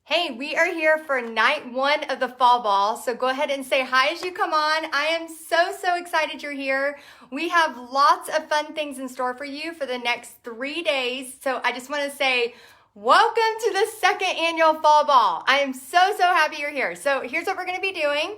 Hey, we are here for night 1 of the fall ball. So go ahead and say hi as you come on. I am so excited you're here. We have lots of fun things in store for you for the next 3 days. So I just want to say welcome to the 2nd annual fall ball. I am so happy you're here. So here's what we're going to be doing.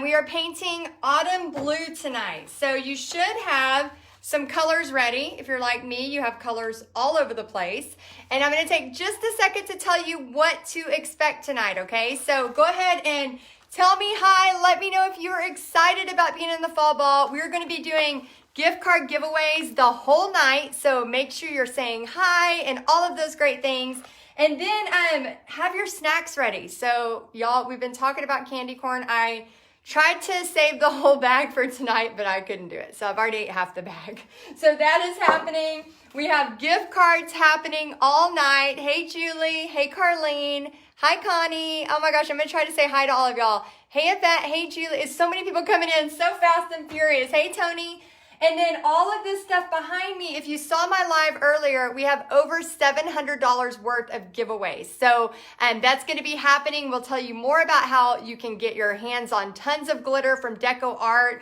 We are painting autumn blue tonight. So you should have some colors ready. If you're like me, you have colors all over the place. And I'm gonna take just a second to tell you what to expect tonight, okay? So go ahead and tell me hi. Let me know if you're excited about being in the fall ball. We're gonna be doing gift card giveaways the whole night. So make sure you're saying hi and all of those great things. And then have your snacks ready. So y'all, we've been talking about candy corn. I tried to save the whole bag for tonight, but I couldn't do it. So I've already ate half the bag. So that is happening. We have gift cards happening all night. Hey, Julie. Hey, Carlene. Hi, Connie. Oh my gosh, I'm gonna try to say hi to all of y'all. Hey, Yvette. Hey, Julie. It's so many people coming in so fast and furious. Hey, Tony. And then all of this stuff behind me, if you saw my live earlier, we have over $700 worth of giveaways. So that's going to be happening. We'll tell you more about how you can get your hands on tons of glitter from Deco Art,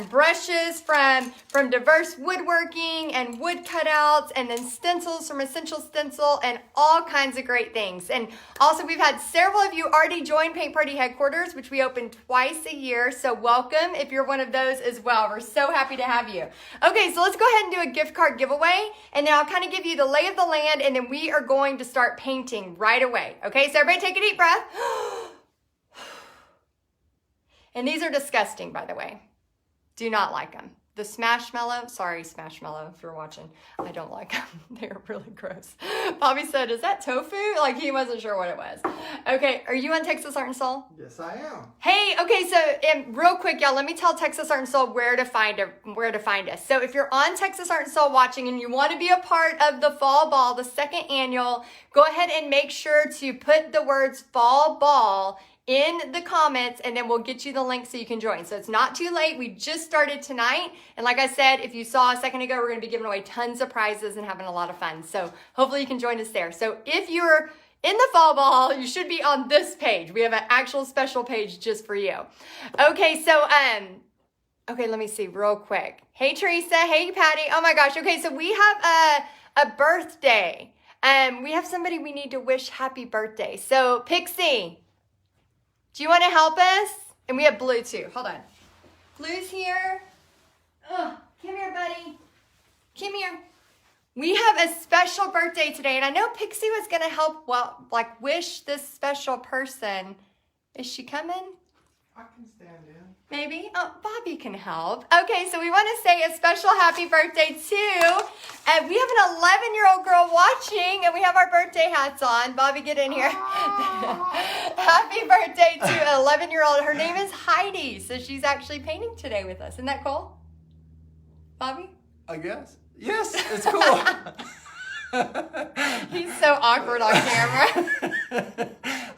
brushes from diverse woodworking and wood cutouts, and then stencils from Essential Stencil and all kinds of great things. And also we've had several of you already join Paint Party Headquarters, which we open twice a year. So welcome if you're one of those as well. We're so happy to have you. Okay, so let's go ahead and do a gift card giveaway, and then I'll kind of give you the lay of the land, and then we are going to start painting right away. Okay, so everybody take a deep breath. And these are disgusting, by the way. Do not like them. The Smashmallow, sorry Smashmallow if you're watching, I don't like them. They're really gross. Bobby said, is that tofu? Like he wasn't sure what it was. Okay, are you on Texas Art and Soul? Yes, I am. Hey, okay, so real quick, y'all, let me tell Texas Art and Soul where to find us. So if you're on Texas Art and Soul watching and you want to be a part of the fall ball, the 2nd annual, go ahead and make sure to put the words fall ball in the comments, and then we'll get you the link so you can join. So it's not too late. We just started tonight. And like I said, if you saw a second ago, we're going to be giving away tons of prizes and having a lot of fun. So hopefully you can join us there. So if you're in the fall ball, you should be on this page. We have an actual special page just for you. Okay, so, okay, let me see real quick. Hey, Teresa. Hey, Patty. Oh my gosh. Okay, so we have a birthday. We have somebody we need to wish happy birthday. So Pixie, do you want to help us? And we have Blue too. Hold on. Blue's here. Oh, come here, buddy. Come here. We have a special birthday today, and I know Pixie was going to help, well, like wish this special person. Is she coming? I can stand in. Maybe? Oh, Bobby can help. Okay, so we want to say a special happy birthday to, and we have an 11-year-old girl watching, and we have our birthday hats on. Bobby, get in here. Happy birthday to an 11-year-old. Her name is Heidi, so she's actually painting today with us. Isn't that cool? Bobby? I guess. Yes, it's cool. He's so awkward on camera.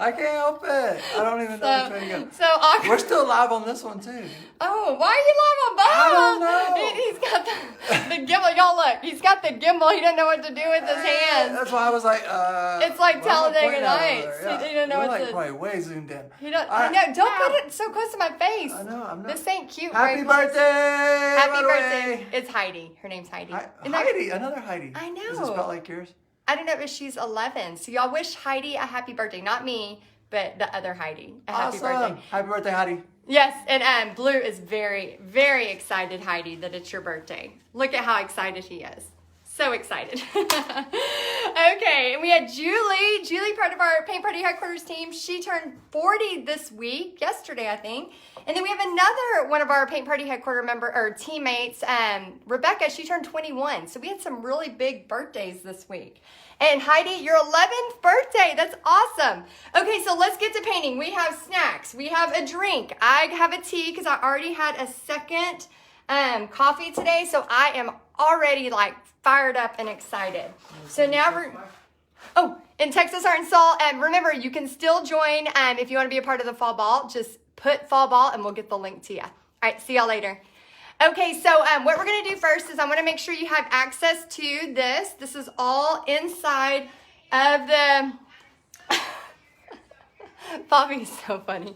I can't help it. I don't even know which way to go. So awkward. We're still live on this one too. Oh, why are you live on both? I don't know. He's got the gimbal. Y'all look. He's got the gimbal. He doesn't know what to do with his hands. That's why I was like, It's like Talladega Nights. Yeah. He didn't know We're what like to. probably way zoomed in. I know. Don't put it so close to my face. I know. I'm not. This ain't cute. Happy right? birthday! Happy birthday. It's Heidi. Her name's Heidi. Heidi, another Heidi. I know. Is it spelled like yours? I don't know if she's 11. So y'all wish Heidi a happy birthday. Not me, but the other Heidi. A happy birthday. Happy birthday, Heidi. Yes, and Blue is very, very excited, Heidi, that it's your birthday. Look at how excited he is. So excited. Okay, and we had Julie. Julie, part of our Paint Party Headquarters team. She turned 40 this week, yesterday, I think. And then we have another one of our Paint Party Headquarters teammates, Rebecca. She turned 21. So we had some really big birthdays this week. And Heidi, your 11th birthday. That's awesome. Okay, so let's get to painting. We have snacks. We have a drink. I have a tea because I already had a second coffee today. So I am already like fired up and excited. So now we're, in Texas Art and Soul. And remember, you can still join if you want to be a part of the fall ball. Just put fall ball and we'll get the link to you. All right, see y'all later. Okay, so what we're going to do first is I want to make sure you have access to this. This is all inside of the Bobby's so funny.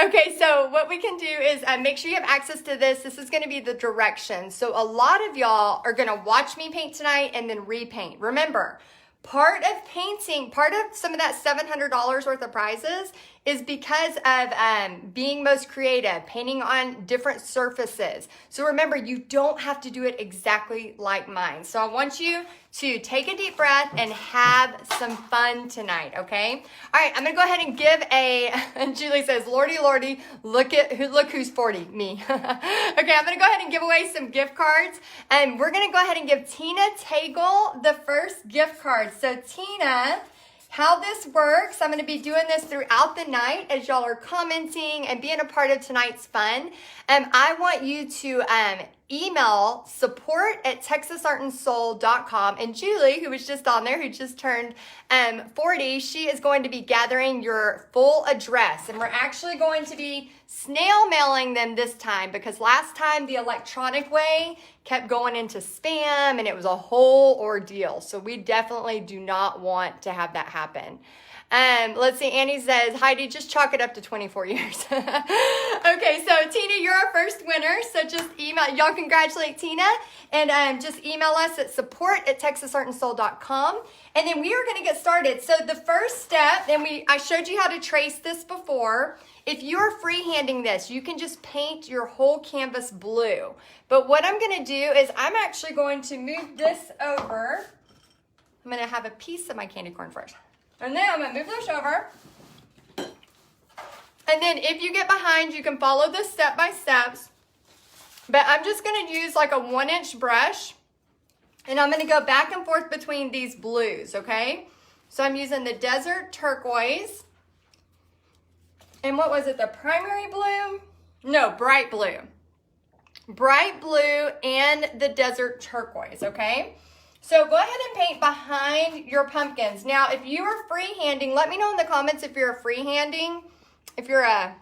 Okay, so what we can do is make sure you have access to this. This is going to be the directions. So a lot of y'all are going to watch me paint tonight and then repaint. Remember, part of painting, part of some of that $700 worth of prizes is because of being most creative, painting on different surfaces. So remember, you don't have to do it exactly like mine. So I want you to take a deep breath and have some fun tonight, okay? All right, I'm gonna go ahead and give and Julie says, Lordy, Lordy, look who's 40, me. Okay, I'm gonna go ahead and give away some gift cards. And we're gonna go ahead and give Tina Tagle the first gift card. So Tina, how this works, I'm going to be doing this throughout the night as y'all are commenting and being a part of tonight's fun. I want you to email support@texasartandsoul.com. And Julie, who was just on there, who just turned 40, she is going to be gathering your full address. And we're actually going to be snail mailing them this time because last time the electronic way kept going into spam and it was a whole ordeal. So we definitely do not want to have that happen. Let's see, Annie says, Heidi, just chalk it up to 24 years. Okay, so Tina, you're our first winner. So just email, y'all congratulate Tina and just email us at support@texasartandsoul.com. And then we are going to get started. So the first step, and I showed you how to trace this before. If you're freehanding this, you can just paint your whole canvas blue. But what I'm going to do is I'm actually going to move this over. I'm going to have a piece of my candy corn first. And then I'm going to move this over. And then if you get behind, you can follow this step by steps. But I'm just going to use like a 1-inch brush. And I'm going to go back and forth between these blues, okay? So I'm using the desert turquoise. And what was it, the primary blue? No, bright blue. Bright blue and the desert turquoise, okay? So go ahead and paint behind your pumpkins. Now, if you are freehanding, let me know in the comments if you're a freehanding, if you're a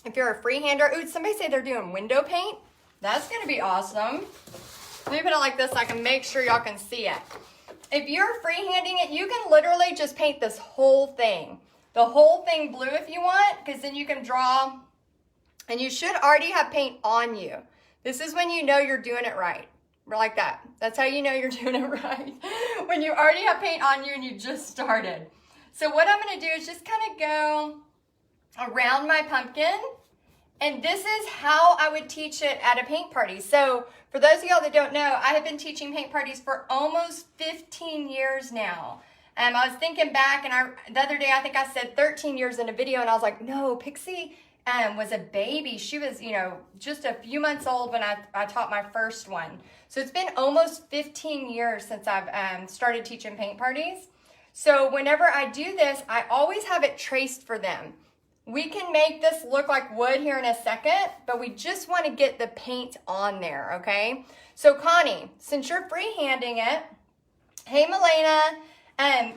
freehander. Ooh, somebody say they're doing window paint. That's gonna be awesome. Let me put it like this so I can make sure y'all can see it. If you're freehanding it, you can literally just paint this whole thing. The whole thing blue if you want, because then you can draw, and you should already have paint on you. This is when you know you're doing it right. We're like that. That's how you know you're doing it right. When you already have paint on you and you just started. So what I'm going to do is just kind of go around my pumpkin. And this is how I would teach it at a paint party. So for those of y'all that don't know, I have been teaching paint parties for almost 15 years now. I was thinking back, and the other day I think I said 13 years in a video, and I was like, no, Pixie was a baby. She was, just a few months old when I taught my first one. So it's been almost 15 years since I've started teaching paint parties. So whenever I do this, I always have it traced for them. We can make this look like wood here in a second, but we just want to get the paint on there, okay? So Connie, since you're freehanding it, hey Milena,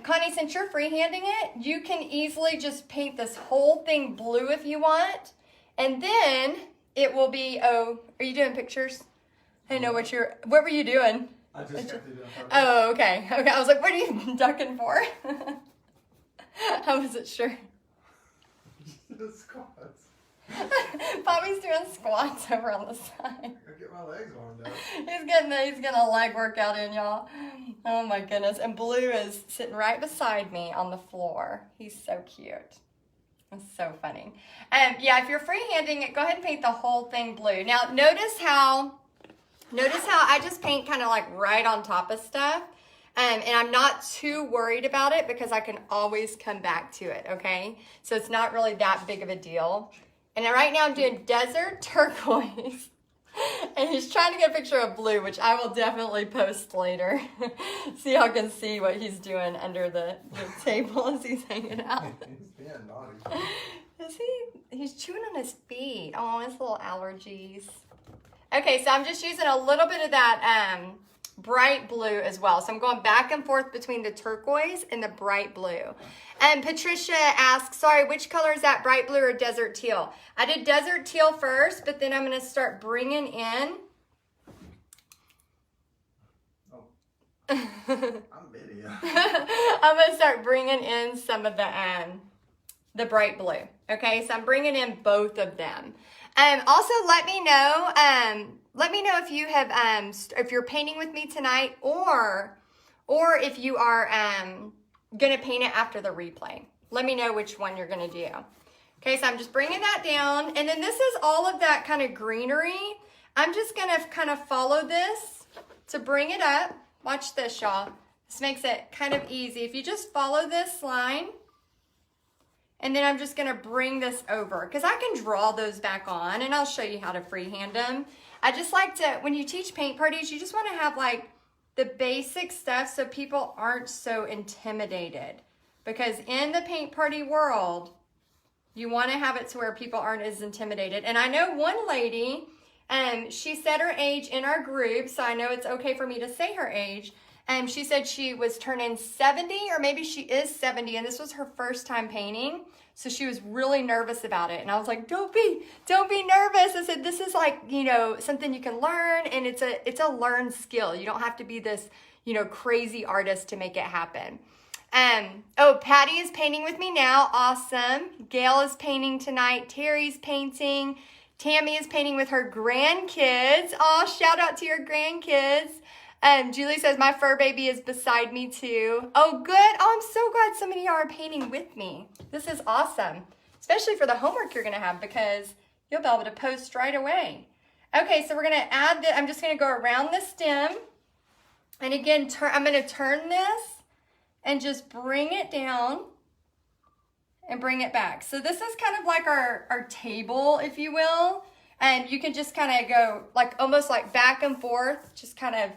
Connie, since you're freehanding it, you can easily just paint this whole thing blue if you want. And then it will be, are you doing pictures? I didn't know what were you doing? I just got to do it. Oh, okay. Okay, I was like, what are you ducking for? I wasn't sure. Squats. Bobby's doing squats over on the side. I get my legs warmed up. He's getting a leg workout in, y'all. Oh my goodness. And Blue is sitting right beside me on the floor. He's so cute. It's so funny. Yeah, if you're freehanding it, go ahead and paint the whole thing blue. Now, notice how I just paint kind of like right on top of stuff. And I'm not too worried about it because I can always come back to it, okay? So it's not really that big of a deal. And right now I'm doing desert turquoise. And he's trying to get a picture of Blue, which I will definitely post later. So y'all can see what he's doing under the table as he's hanging out. He's being naughty. Is he? He's chewing on his feet. Oh, his little allergies. Okay, so I'm just using a little bit of that bright blue as well. So I'm going back and forth between the turquoise and the bright blue. And Patricia asks, sorry, which color is that, bright blue or desert teal? I did desert teal first, but then I'm going to start bringing in. Oh. I'm video. I'm going to start bringing in some of the the bright blue. Okay, so I'm bringing in both of them. Also, let me know if you have if you're painting with me tonight, or if you are gonna paint it after the replay. Let me know which one you're gonna do. Okay, so I'm just bringing that down, and then this is all of that kind of greenery. I'm just gonna kind of follow this to bring it up. Watch this, y'all. This makes it kind of easy. If you just follow this line, and then I'm just gonna bring this over, because I can draw those back on, and I'll show you how to freehand them. I just like to, when you teach paint parties, you just wanna have like the basic stuff so people aren't so intimidated. Because in the paint party world, you wanna have it to where people aren't as intimidated. And I know one lady, she said her age in our group, so I know it's okay for me to say her age. She said she was turning 70, or maybe she is 70, and this was her first time painting. So she was really nervous about it. And I was like, don't be nervous. I said, this is like, you know, something you can learn, and it's a learned skill. You don't have to be this, you know, crazy artist to make it happen. Oh, Patty is painting with me now. Awesome. Gail is painting tonight. Terry's painting. Tammy is painting with her grandkids. Oh, shout out to your grandkids. Julie says, my fur baby is beside me too. Oh, good. Oh, I'm so glad so many of y'all are painting with me. This is awesome, especially for the homework you're going to have, because you'll be able to post right away. Okay, so we're going to add the, I'm just going to go around the stem. And again, I'm going to turn this and just bring it down and bring it back. So this is kind of like our table, if you will. And you can just kind of go like almost like back and forth, just kind of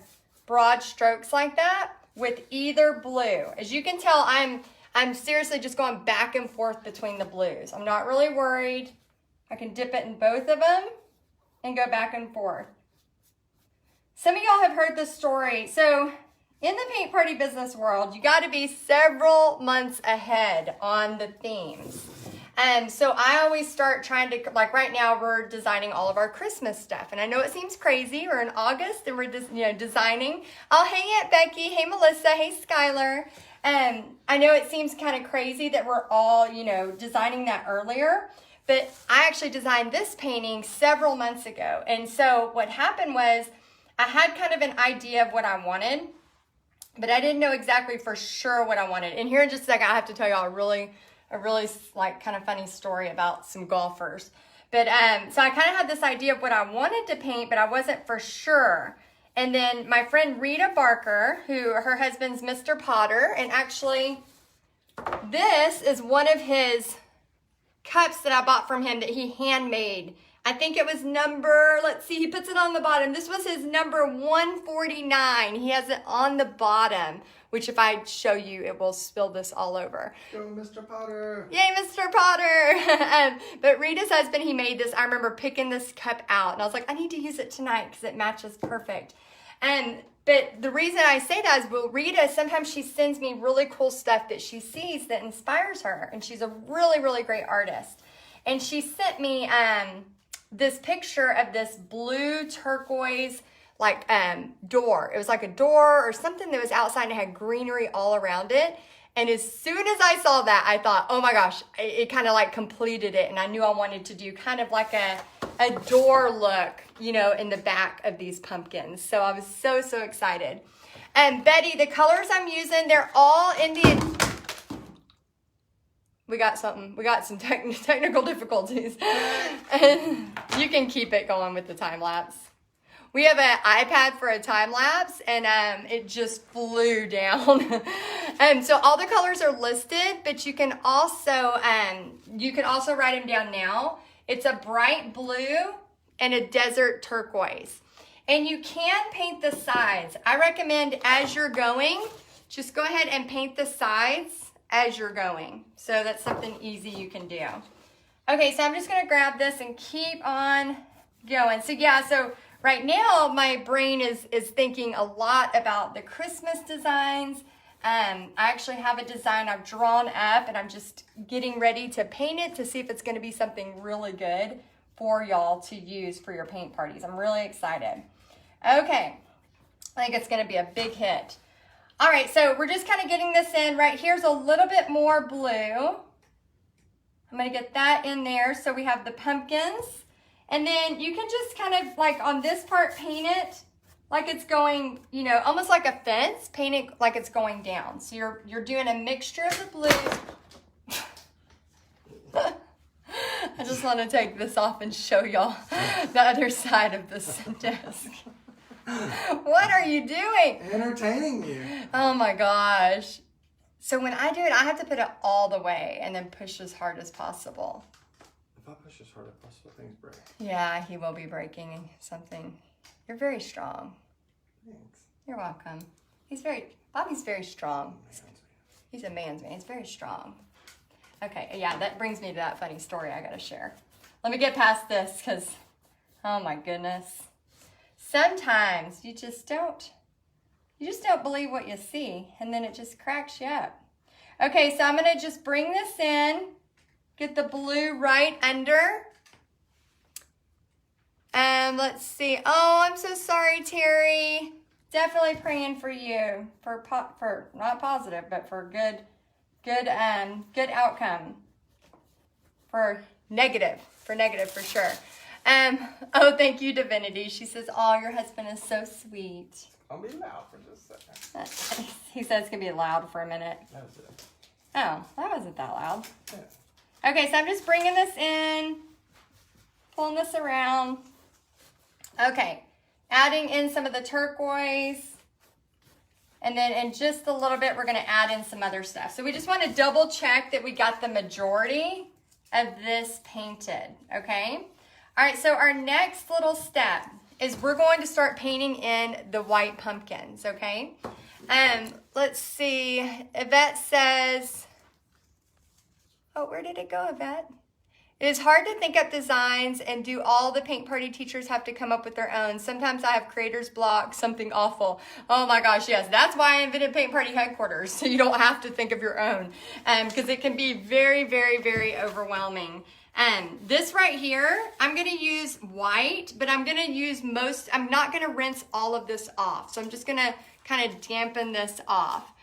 broad strokes like that with either blue. As you can tell, I'm seriously just going back and forth between the blues. I'm not really worried. I can dip it in both of them and go back and forth. Some of y'all have heard this story. So in the paint party business world, you got to be several months ahead on the themes. So I always start trying to, like right now we're designing all of our Christmas stuff. And I know it seems crazy. We're in August and we're just, you know, designing. Oh, hey Aunt Becky. Hey Melissa. Hey Skylar. I know it seems kind of crazy that we're all, you know, designing that earlier. But I actually designed this painting several months ago. And so what happened was I had kind of an idea of what I wanted, but I didn't know exactly for sure what I wanted. And here in just a second, I have to tell y'all a really like kind of funny story about some golfers. But so I kind of had this idea of what I wanted to paint, but I wasn't for sure. And then my friend Rita Barker, who her husband's Mr. Potter, and actually this is one of his cups that I bought from him that he handmade. I think it was number, let's see, he puts it on the bottom. This was his number 149. He has it on the bottom, which if I show you, it will spill this all over. Go, Mr. Potter. Yay, Mr. Potter. But Rita's husband, he made this. I remember picking this cup out, and I was like, I need to use it tonight because it matches perfect. But the reason I say that is, well, Rita, sometimes she sends me really cool stuff that she sees that inspires her, and she's a really, really great artist. And she sent me this picture of this blue turquoise like door. It was like a door or something that was outside and it had greenery all around it. And as soon as I saw that, I thought, oh my gosh, it kind of like completed it. And I knew I wanted to do kind of like a door look, you know, in the back of these pumpkins. So I was so, so excited. And Betty, the colors I'm using, they're all in the... We got some technical difficulties. And you can keep it going with the time lapse. We have an iPad for a time lapse, and it just flew down. So all the colors are listed, but you can also write them down now. It's a bright blue and a desert turquoise. And you can paint the sides. I recommend as you're going, just go ahead and paint the sides as you're going. So that's something easy you can do. Okay, so I'm just gonna grab this and keep on going. So yeah, so right now my brain is thinking a lot about the Christmas designs. I actually have a design I've drawn up, and I'm just getting ready to paint it to see if it's gonna be something really good for y'all to use for your paint parties. I'm really excited. Okay, I think it's gonna be a big hit. All right, so we're just kind of getting this in. Right here's a little bit more blue. I'm gonna get that in there so we have the pumpkins. And then you can just kind of like on this part paint it like it's going, you know, almost like a fence, paint it like it's going down. So you're doing a mixture of the blues. I just want to take this off and show y'all the other side of this desk. What are you doing? Entertaining you. Oh my gosh. So when I do it, I have to put it all the way and then push as hard as possible. If I push as hard as possible, things break. Yeah, he will be breaking something. You're very strong. Thanks. You're welcome. Bobby's very strong. He's a man's man. He's very strong. Okay, yeah, that brings me to that funny story I gotta share. Let me get past this because, oh my goodness. Sometimes you just don't believe what you see and then it just cracks you up. Okay, so I'm gonna just bring this in, get the blue right under. Let's see. Oh, I'm so sorry, Terry. Definitely praying for you for not positive, but for good outcome. For negative for sure. Oh, thank you, Divinity. She says, "Oh, your husband is so sweet." I'll be loud for just a second. He says it's gonna be loud for a minute. That was it. Oh, that wasn't that loud. Yeah. Okay, so I'm just bringing this in, pulling this around. Okay, adding in some of the turquoise. And then in just a little bit, we're gonna add in some other stuff. So we just wanna double check that we got the majority of this painted, okay? All right, so our next little step is we're going to start painting in the white pumpkins, okay? Let's see, Yvette says, oh, where did it go, Yvette? It is hard to think up designs and do all the paint party teachers have to come up with their own. Sometimes I have creator's block, something awful. Oh my gosh, yes. That's why I invented Paint Party Headquarters, so you don't have to think of your own, because it can be very, very, very overwhelming. This right here, I'm gonna use white, but I'm not gonna rinse all of this off. So I'm just gonna kind of dampen this off.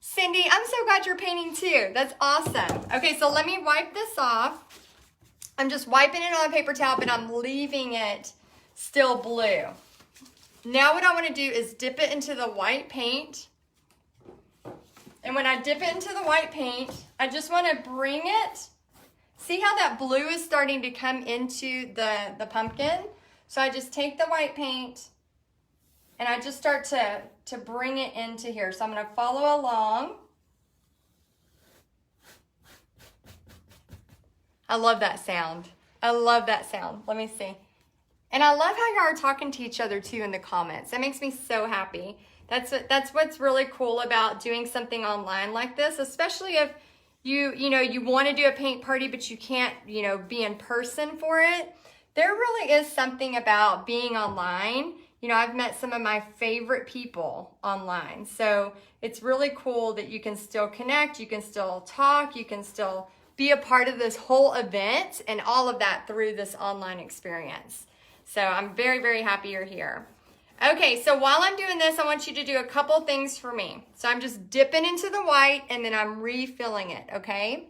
Cindy, I'm so glad you're painting too. That's awesome. Okay, so let me wipe this off. I'm just wiping it on a paper towel, but I'm leaving it still blue. Now what I want to do is dip it into the white paint. And when I dip it into the white paint, I just want to bring it. See how that blue is starting to come into the pumpkin? So I just take the white paint and I just start to bring it into here. So I'm going to follow along. I love that sound. I love that sound. Let me see. And I love how y'all are talking to each other too in the comments. That makes me so happy. That's what's really cool about doing something online like this, especially if you want to do a paint party but you can't, be in person for it. There really is something about being online. I've met some of my favorite people online. So it's really cool that you can still connect, you can still talk, you can still be a part of this whole event and all of that through this online experience. So I'm very, very happy you're here. Okay, so while I'm doing this, I want you to do a couple things for me. So I'm just dipping into the white and then I'm refilling it, okay?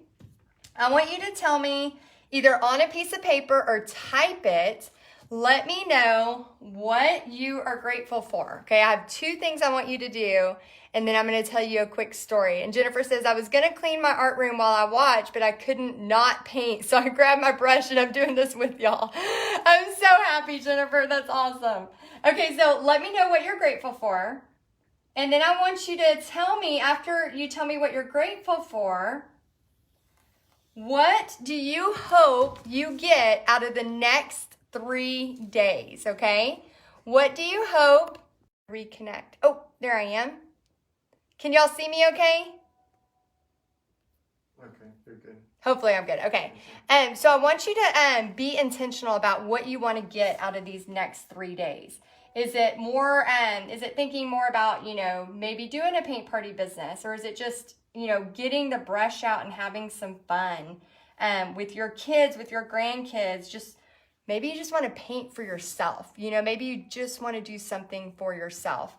I want you to tell me either on a piece of paper or type it. Let me know what you are grateful for, okay? I have 2 things I want you to do, and then I'm going to tell you a quick story. And Jennifer says, I was going to clean my art room while I watch, but I couldn't not paint. So I grabbed my brush and I'm doing this with y'all. I'm so happy, Jennifer. That's awesome. Okay, so let me know what you're grateful for. And then I want you to tell me, after you tell me what you're grateful for, what do you hope you get out of the next 3 days, okay? What do you hope? Reconnect. Oh, there I am. Can y'all see me okay? Okay, you're good. Hopefully I'm good. Okay. So I want you to be intentional about what you want to get out of these next 3 days. Is it more, is it thinking more about, maybe doing a paint party business? Or is it just, getting the brush out and having some fun with your kids, with your grandkids? Maybe you just want to paint for yourself. Maybe you just want to do something for yourself.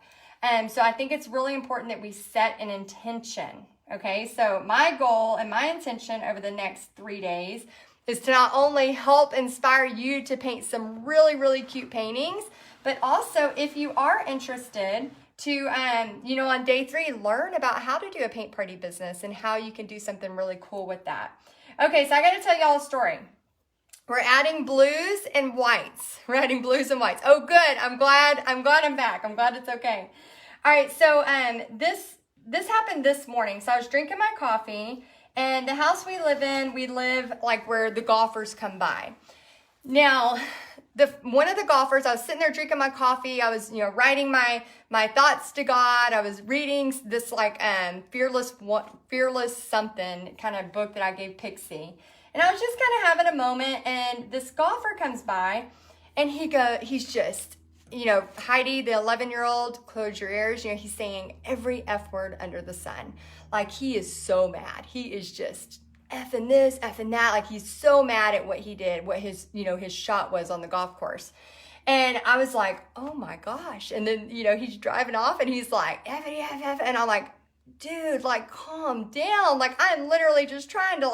So I think it's really important that we set an intention, Okay, so my goal and my intention over the next 3 days is to not only help inspire you to paint some really, really cute paintings, but also if you are interested to, on day 3, learn about how to do a paint party business and how you can do something really cool with that. Okay, so I got to tell y'all a story. We're adding blues and whites. We're adding blues and whites. Oh, good. I'm glad I'm back. I'm glad it's okay. All right, so this happened this morning. So I was drinking my coffee, and the house we live like where the golfers come by. Now, one of the golfers, I was sitting there drinking my coffee. I was, writing my thoughts to God. I was reading this fearless something kind of book that I gave Pixie. And I was just kind of having a moment, and this golfer comes by, and he's just, Heidi, the 11-year-old, close your ears. He's saying every F word under the sun. Like, he is so mad. He is just effing this, effing that. Like, he's so mad at what he did, what his shot was on the golf course. And I was like, oh my gosh. And then, he's driving off, and he's like, F, and I'm like, dude, like, calm down. Like, I'm literally just trying to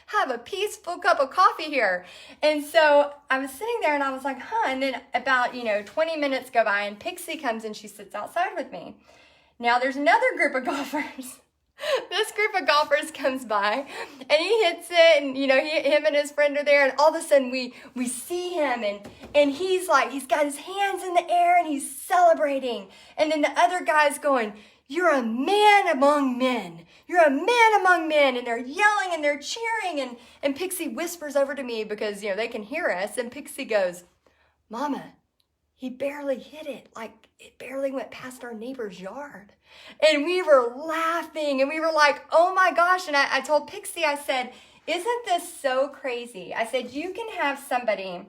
have a peaceful cup of coffee here. And so I was sitting there, and I was like, and then about 20 minutes go by, and Pixie comes and she sits outside with me. Now there's another group of golfers. This group of golfers comes by, and he hits it, and him and his friend are there, and all of a sudden we see him, and he's got his hands in the air, and he's celebrating. And then the other guy's going, you're a man among men. You're a man among men. And they're yelling and they're cheering. And Pixie whispers over to me because, they can hear us. And Pixie goes, Mama, he barely hit it. Like, it barely went past our neighbor's yard. And we were laughing, and we were like, oh my gosh. And I told Pixie, I said, isn't this so crazy? I said, you can have somebody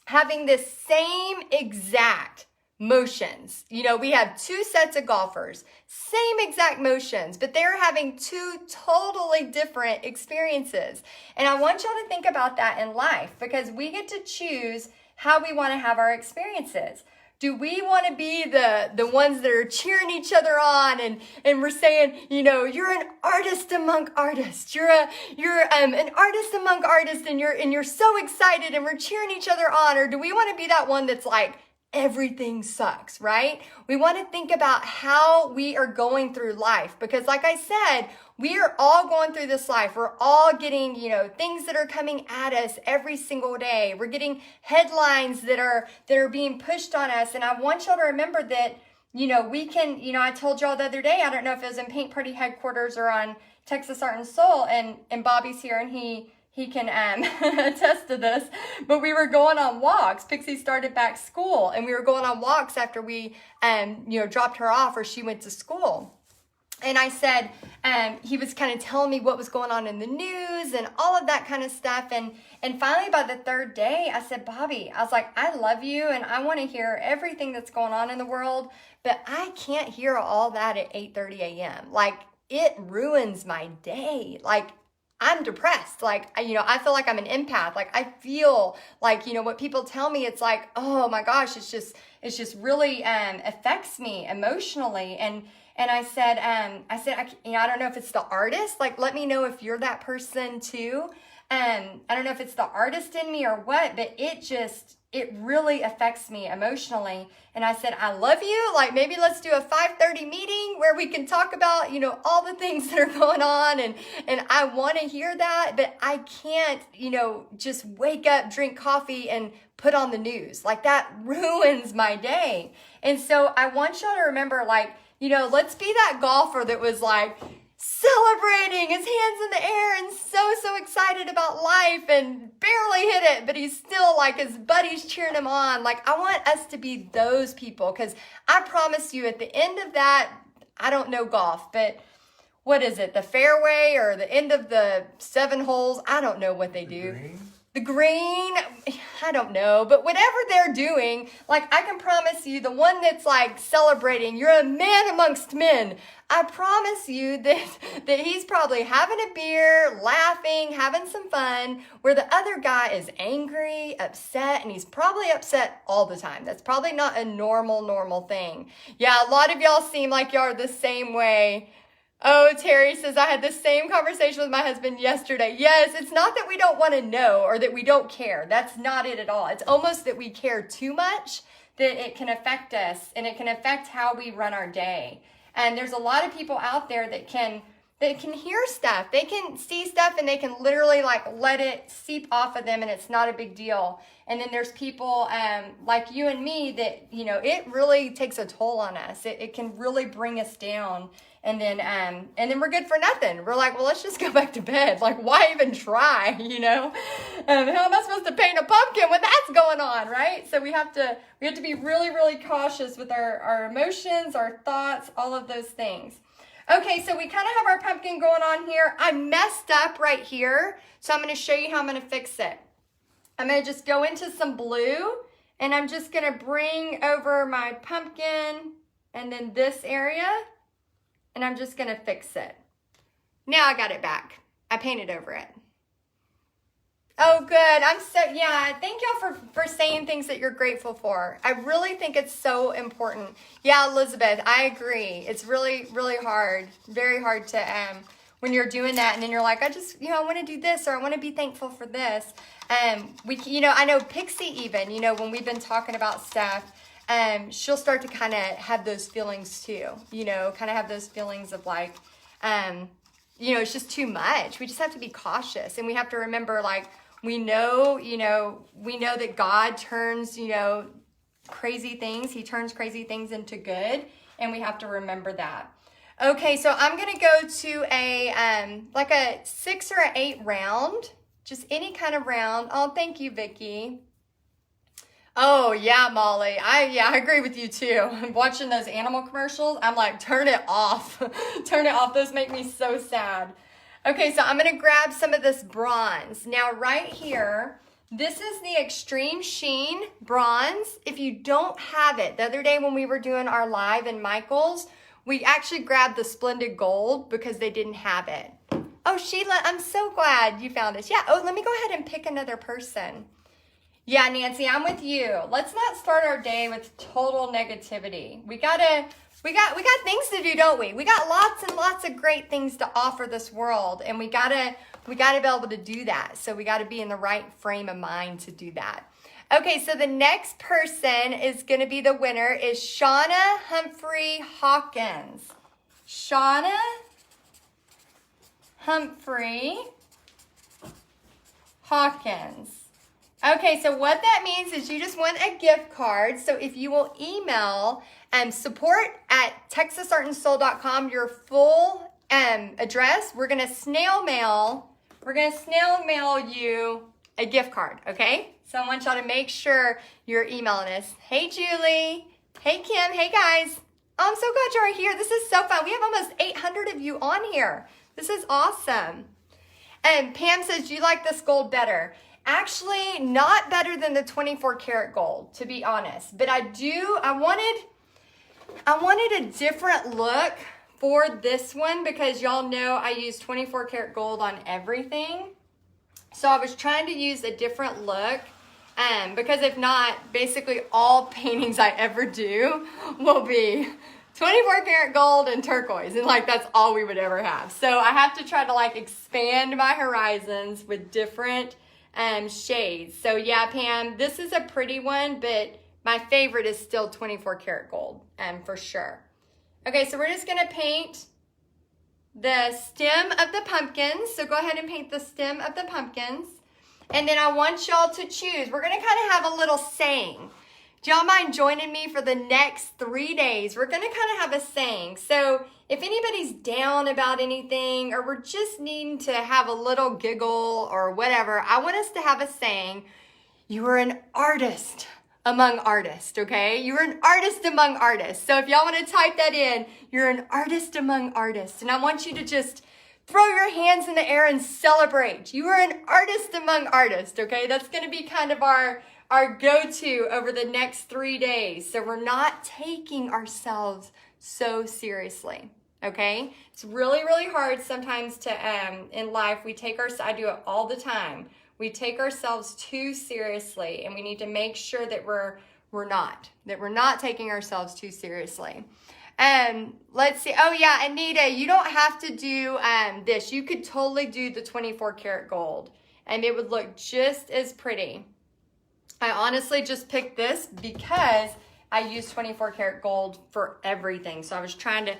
having this same exact motions. We have 2 sets of golfers, same exact motions, but they're having 2 totally different experiences. And I want y'all to think about that in life, because we get to choose how we want to have our experiences. Do we want to be the ones that are cheering each other on, and we're saying, you're an artist among artists. You're an artist among artists, and you're so excited, and we're cheering each other on? Or do we want to be that one that's like, everything sucks, right? We want to think about how we are going through life, because like I said, we are all going through this life. We're all getting, things that are coming at us every single day. We're getting headlines that are being pushed on us. And I want y'all to remember that, we can, I told y'all the other day, I don't know if it was in Paint Party headquarters or on Texas Art and Soul, and Bobby's here, and he can attest to this, but we were going on walks. Pixie started back school, and we were going on walks after we, dropped her off, or she went to school. And I said, he was kind of telling me what was going on in the news and all of that kind of stuff. And finally, by the 3rd day, I said, Bobby, I was like, I love you, and I want to hear everything that's going on in the world, but I can't hear all that at 8:30 a.m. Like, it ruins my day. Like, I'm depressed. Like, I feel like I'm an empath. Like, I feel like, what people tell me, it's like, oh my gosh, it's just really affects me emotionally. And I said, I don't know if it's the artist. Like, let me know if you're that person too. I don't know if it's the artist in me or what, but it really affects me emotionally. And I said, I love you. Like, maybe let's do a 5:30 meeting where we can talk about, all the things that are going on. And I want to hear that, but I can't, just wake up, drink coffee, and put on the news. Like, that ruins my day. And so I want y'all to remember, let's be that golfer that was celebrating, his hands in the air, and so excited about life, and barely hit it, but he's still his buddies cheering him on. I want us to be those people, because I promise you, at the end of that, I don't know golf, but what is it, the fairway or the end of the 7 holes? I don't know what they do. The green, I don't know, but whatever they're doing, I can promise you, the one that's celebrating, you're a man amongst men. I promise you that he's probably having a beer, laughing, having some fun, where the other guy is angry, upset, and he's probably upset all the time. That's probably not a normal thing. Yeah, a lot of y'all seem like y'all are the same way. Oh, Terry says, I had the same conversation with my husband yesterday. Yes, it's not that we don't want to know or that we don't care. That's not it at all. It's almost that we care too much that it can affect us and it can affect how we run our day. And there's a lot of people out there that can hear stuff. They can see stuff and they can literally like let it seep off of them and it's not a big deal. And then there's people like you and me that, you know, it really takes a toll on us. It can really bring us down. And then we're good for nothing. We're like, well, let's just go back to bed. Like, why even try, you know? How am I supposed to paint a pumpkin when that's going on, right? So we have to be really, really cautious with our emotions, our thoughts, all of those things. Okay, so we kind of have our pumpkin going on here. I messed up right here, so I'm going to show you how I'm going to fix it. I'm going to just go into some blue, and I'm just going to bring over my pumpkin and then this area, and I'm just going to fix it. Now I got it back. I painted over it. Oh, good. Thank y'all for saying things that you're grateful for. I really think it's so important. Yeah, Elizabeth, I agree. It's really, really hard, very hard to, when you're doing that and then you're like, I want to do this or I want to be thankful for this. I know Pixie even, when we've been talking about stuff, she'll start to kind of have those feelings too, kind of have those feelings of like, it's just too much. We just have to be cautious and we have to remember like, we know that God turns, crazy things. He turns crazy things into good. And we have to remember that. Okay, so I'm going to go to a 6 or an 8 round. Just any kind of round. Oh, thank you, Vicki. Oh, yeah, Molly. I agree with you too. Watching those animal commercials, I'm like, turn it off. Turn it off. Those make me so sad. Okay, so I'm going to grab some of this bronze. Now, right here, this is the Extreme Sheen bronze. If you don't have it, the other day when we were doing our live in Michael's, we actually grabbed the Splendid Gold because they didn't have it. Oh, Sheila, I'm so glad you found this. Yeah, let me go ahead and pick another person. Yeah, Nancy, I'm with you. Let's not start our day with total negativity. We got things to do, don't we? We got lots and lots of great things to offer this world, and we gotta be able to do that. So we gotta be in the right frame of mind to do that. Okay, so the next person is gonna be the winner is Shauna Humphrey Hawkins. Shauna Humphrey Hawkins. Okay, so what that means is you just won a gift card. So if you will email support@texasartandsoul.com your full address, we're gonna snail mail you a gift card, okay? So I want y'all to make sure you're emailing us. Hey, Julie. Hey, Kim. Hey, guys. Oh, I'm so glad you're here. This is so fun. We have almost 800 of you on here. This is awesome. And Pam says, do you like this gold better? Actually, not better than the 24 karat gold, to be honest. But I wanted a different look for this one because y'all know I use 24 karat gold on everything. So I was trying to use a different look because if not, basically all paintings I ever do will be 24 karat gold and turquoise. And like, that's all we would ever have. So I have to try to like expand my horizons with different shades. So yeah, Pam, this is a pretty one, but my favorite is still 24 karat gold, for sure. Okay, so we're just gonna paint the stem of the pumpkins. So go ahead and paint the stem of the pumpkins. And then I want y'all to choose. We're gonna kind of have a little saying. Do y'all mind joining me for the next 3 days? We're gonna kind of have a saying. So if anybody's down about anything or we're just needing to have a little giggle or whatever, I want us to have a saying. You are an artist among artists, okay? You're an artist among artists. So if y'all want to type that in, you're an artist among artists. And I want you to just throw your hands in the air and celebrate. You are an artist among artists, okay? That's going to be kind of our go-to over the next 3 days. So we're not taking ourselves so seriously, okay? It's really, really hard sometimes to, in life, I do it all the time. We take ourselves too seriously and we need to make sure that we're not taking ourselves too seriously. Let's see. Oh yeah, Anita, you don't have to do this. You could totally do the 24 karat gold and it would look just as pretty. I honestly just picked this because I use 24 karat gold for everything. So I was trying to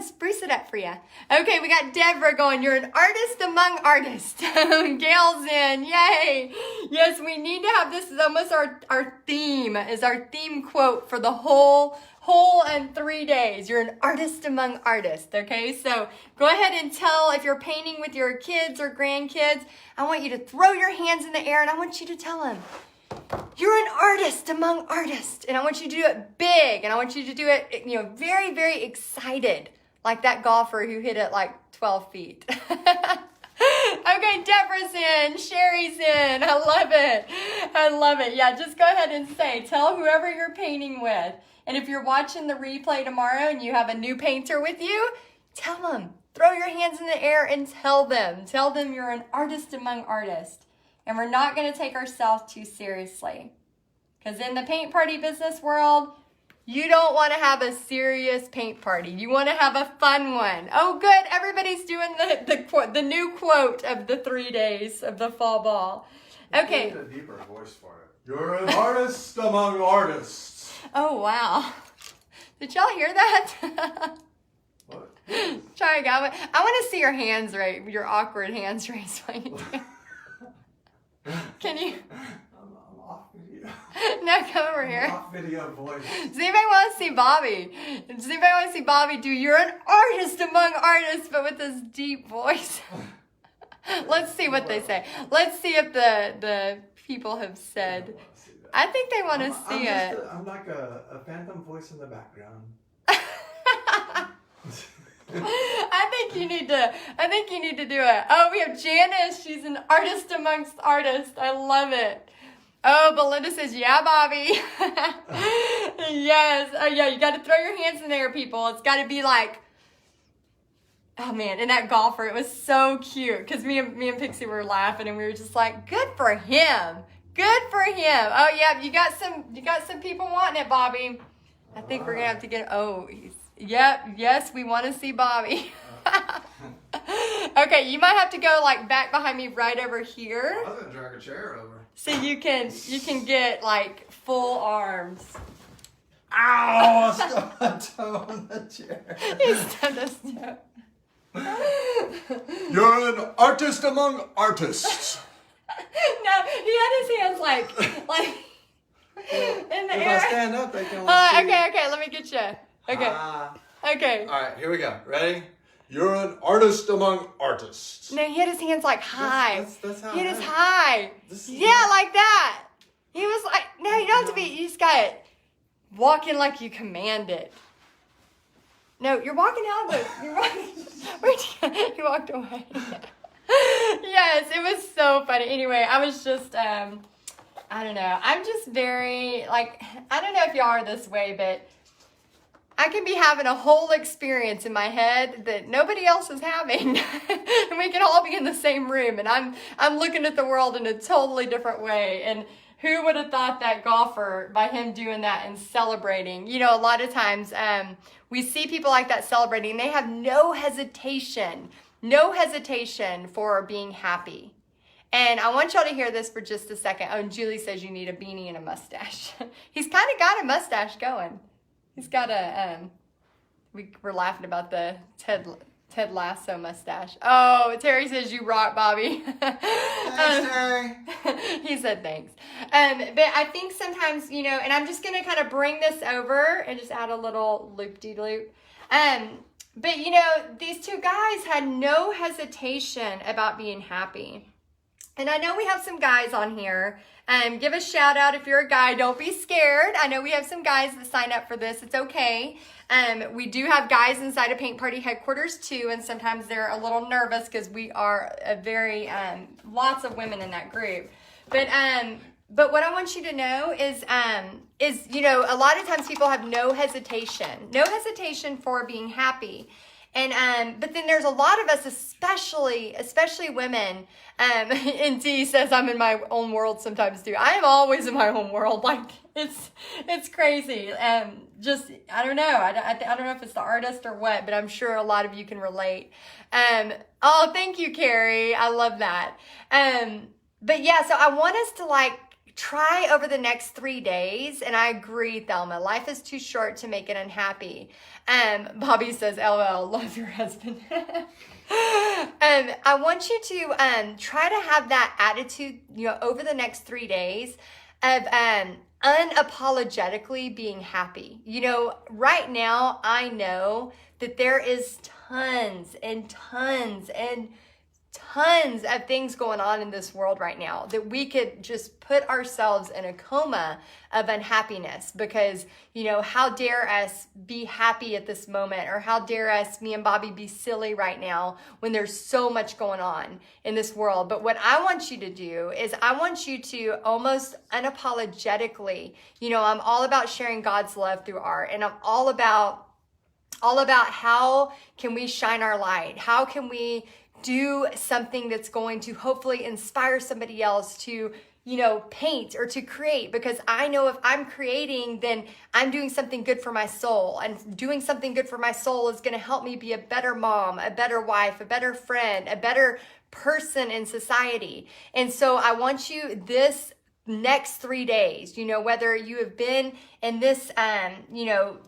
spruce it up for you. Okay, we got Deborah going. You're an artist among artists. Gail's in. Yay. Yes, we need to have this is almost our theme, is our theme quote for the whole 3 days. You're an artist among artists. Okay, so go ahead and tell if you're painting with your kids or grandkids. I want you to throw your hands in the air and I want you to tell them, you're an artist among artists. And I want you to do it big. And I want you to do it, very, very excited. Like that golfer who hit it like 12 feet. Okay, Deborah's in. Sherry's in. I love it. I love it. Yeah, just go ahead and tell whoever you're painting with. And if you're watching the replay tomorrow and you have a new painter with you, tell them. Throw your hands in the air and tell them. Tell them you're an artist among artists. And we're not going to take ourselves too seriously. Because in the paint party business world, you don't want to have a serious paint party. You want to have a fun one. Oh, good. Everybody's doing the new quote of the 3 days of the fall ball. Okay. You need a deeper voice for it. You're an artist among artists. Oh, wow. Did y'all hear that? What? Try again. I want to see your hands raised, your awkward hands raised while you do. Can you? I'm off video. No, come over here. I'm off video voice. Does anybody want to see Bobby? Does anybody want to see Bobby do you're an artist among artists, but with this deep voice? Let's see what they say. Let's see if the people have said. I think they want to see it. I'm like a phantom voice in the background. I think you need to do it. Oh, we have Janice. She's an artist amongst artists. I love it. Oh, Belinda says, yeah, Bobby. Yes. Oh, yeah, you got to throw your hands in there, people. It's got to be like, oh, man, and that golfer, it was so cute because me and Pixie were laughing and we were just like, good for him. Good for him. Oh, yeah, you got some people wanting it, Bobby. I think we're going to have to get, yes, we want to see Bobby. Okay, you might have to go like back behind me right over here. I was going to drag a chair over. So you can get like full arms. Ow! I stubbed my toe on the chair. He stubbed his toe. You're an artist among artists. No, he had his hands like in the air. If I stand up, they can only see. Okay, let me get you. Okay. Okay. All right, here we go. Ready? You're an artist among artists. No, he had his hands like high. That's how he had I his am. high. Yeah, like that. He was like, no, you don't have to be, you just got it. Walking like you command it. No, you're walking out of it. You walked away. Yes, it was so funny. Anyway, I was just, I don't know. I'm just very, like, I don't know if y'all are this way, but I can be having a whole experience in my head that nobody else is having. And we can all be in the same room. And I'm looking at the world in a totally different way. And who would have thought that golfer, by him doing that and celebrating, a lot of times we see people like that celebrating. They have no hesitation for being happy. And I want y'all to hear this for just a second. Oh, and Julie says you need a beanie and a mustache. He's kind of got a mustache going. He's got a, we're laughing about the Ted Lasso mustache. Oh, Terry says you rock, Bobby. Thanks, Terry. He said thanks. But I think sometimes, and I'm just going to kind of bring this over and just add a little loop-de-loop. But, these two guys had no hesitation about being happy. And I know we have some guys on here. Give a shout out if you're a guy. Don't be scared. I know we have some guys that sign up for this. It's okay. We do have guys inside of Paint Party headquarters too, and sometimes they're a little nervous because we are a very lots of women in that group. But what I want you to know is a lot of times people have no hesitation for being happy. And but then there's a lot of us, especially women. And T says I'm in my own world sometimes too. I am always in my own world. Like it's crazy. Just I don't know. I don't know if it's the artist or what, but I'm sure a lot of you can relate. Oh, thank you, Carrie. I love that. But yeah, so I want us to like try over the next 3 days. And I agree, Thelma, life is too short to make it unhappy. Bobby says, LOL, love your husband. I want you to try to have that attitude, over the next 3 days of unapologetically being happy. Right now, I know that there is tons and tons and tons of things going on in this world right now that we could just put ourselves in a coma of unhappiness because, how dare us be happy at this moment, or how dare us, me and Bobby, be silly right now when there's so much going on in this world. But what I want you to do is I want you to almost unapologetically, I'm all about sharing God's love through art, and I'm all about how can we shine our light? How can we do something that's going to hopefully inspire somebody else to, paint or to create? Because I know if I'm creating, then I'm doing something good for my soul. And doing something good for my soul is going to help me be a better mom, a better wife, a better friend, a better person in society. And so I want you this next 3 days, whether you have been in this,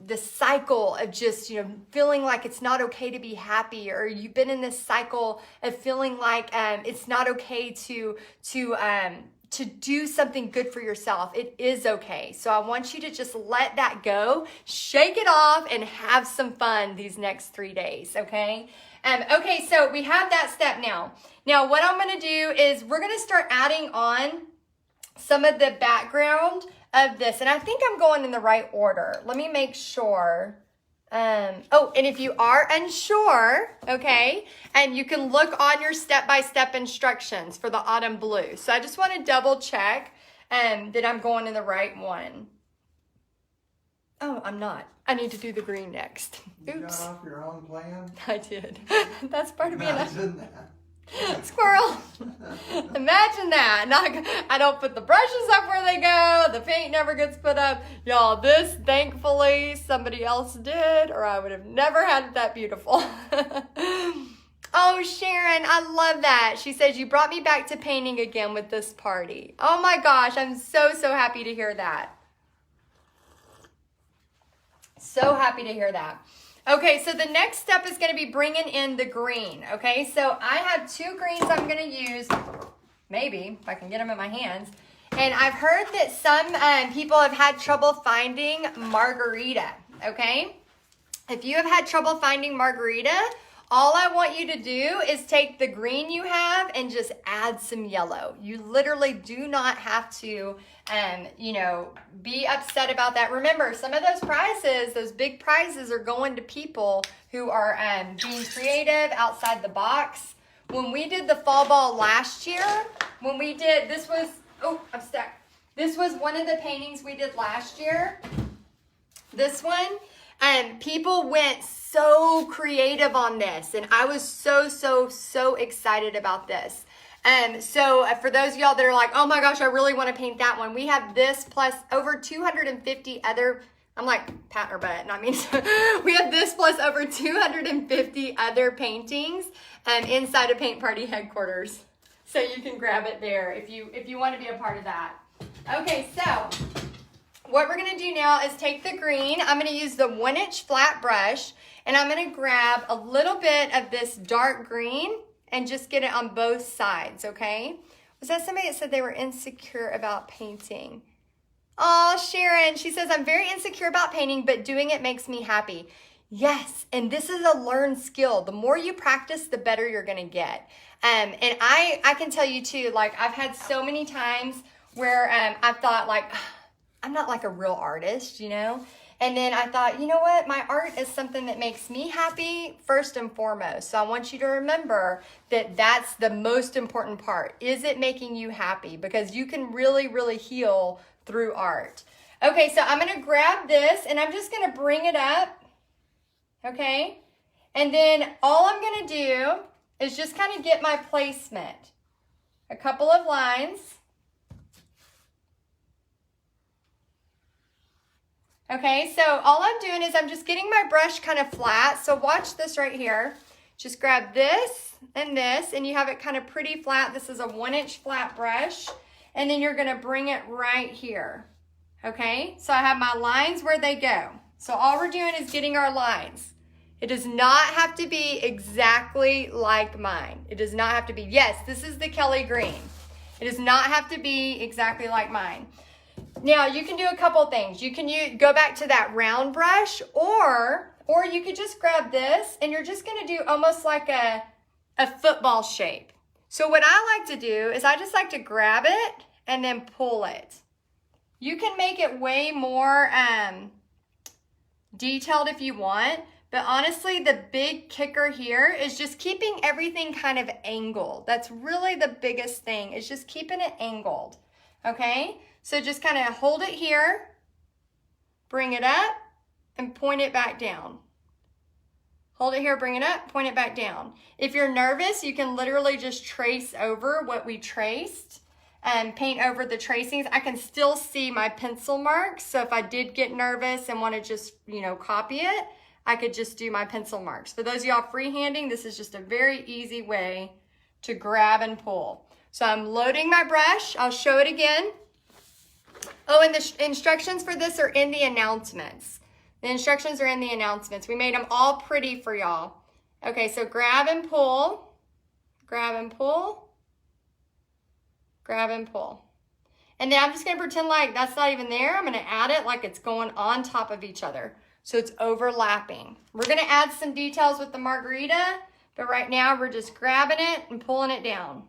this cycle of just, feeling like it's not okay to be happy, or you've been in this cycle of feeling like it's not okay to do something good for yourself. It is okay. So I want you to just let that go, shake it off, and have some fun these next 3 days, okay? Okay, so we have that step now. Now, what I'm going to do is we're going to start adding on some of the background of this. And I think I'm going in the right order. Let me make sure. And if you are unsure, okay, and you can look on your step-by-step instructions for the autumn blue. So I just want to double check that I'm going in the right one. Oh, I'm not. I need to do the green next. Oops. You got off your own plan? I did. That's part of being Imagine that. Squirrel. Imagine that. I don't put the brushes up where they go. The paint never gets put up. Y'all, this, thankfully, somebody else did, or I would have never had it that beautiful. Oh, Sharon, I love that. She says, you brought me back to painting again with this party. Oh my gosh, I'm so happy to hear that. So happy to hear that. Okay, so the next step is going to be bringing in the green, okay? So I have 2 greens I'm going to use, maybe, if I can get them in my hands. And I've heard that some people have had trouble finding margarita, okay? If you have had trouble finding margarita, all I want you to do is take the green you have and just add some yellow. You literally do not have to be upset about that. Remember, some of those prizes, those big prizes, are going to people who are being creative outside the box. When we did the fall ball last year, this was one of the paintings we did last year. This one, people went so creative on this, and I was so excited about this. So for those of y'all that are like, oh my gosh, I really want to paint that one, we have this plus over 250 other, I'm like patting her butt, not me. We have this plus over 250 other paintings inside of Paint Party headquarters. So you can grab it there if you want to be a part of that. Okay, so what we're going to do now is take the green. I'm going to use the 1-inch flat brush, and I'm going to grab a little bit of this dark green and just get it on both sides, okay? Was that somebody that said they were insecure about painting? Oh, Sharon, she says, I'm very insecure about painting, but doing it makes me happy. Yes, and this is a learned skill. The more you practice, the better you're going to get. And I can tell you too, like I've had so many times where I've thought like, I'm not like a real artist, And then I thought, you know what? My art is something that makes me happy first and foremost. So I want you to remember that that's the most important part. Is it making you happy? Because you can really heal through art. Okay, so I'm going to grab this and I'm just going to bring it up. Okay? And then all I'm gonna do is just kind of get my placement. A couple of lines. Okay, so all I'm doing is I'm just getting my brush kind of flat. So watch this right here. Just grab this, and you have it kind of pretty flat. This is a 1-inch flat brush. And then you're gonna bring it right here. Okay, so I have my lines where they go. So all we're doing is getting our lines. It does not have to be exactly like mine. It does not have to be, yes, this is the Kelly green. It does not have to be exactly like mine. Now, you can do a couple things. You can go back to that round brush, or you could just grab this, and you're just gonna do almost like a football shape. So what I like to do is I just like to grab it and then pull it. You can make it way more detailed if you want, but honestly, the big kicker here is just keeping everything kind of angled. That's really the biggest thing, is just keeping it angled, okay? So just kind of hold it here, bring it up, and point it back down. Hold it here, bring it up, point it back down. If you're nervous, you can literally just trace over what we traced and paint over the tracings. I can still see my pencil marks, so if I did get nervous and want to just, copy it, I could just do my pencil marks. For those of y'all freehanding, this is just a very easy way to grab and pull. So I'm loading my brush. I'll show it again. Oh, and the instructions for this are in the announcements. The instructions are in the announcements. We made them all pretty for y'all. Okay, so grab and pull, grab and pull, grab and pull. And then I'm just gonna pretend like that's not even there. I'm gonna add it like it's going on top of each other. So it's overlapping. We're gonna add some details with the margarita, but right now we're just grabbing it and pulling it down.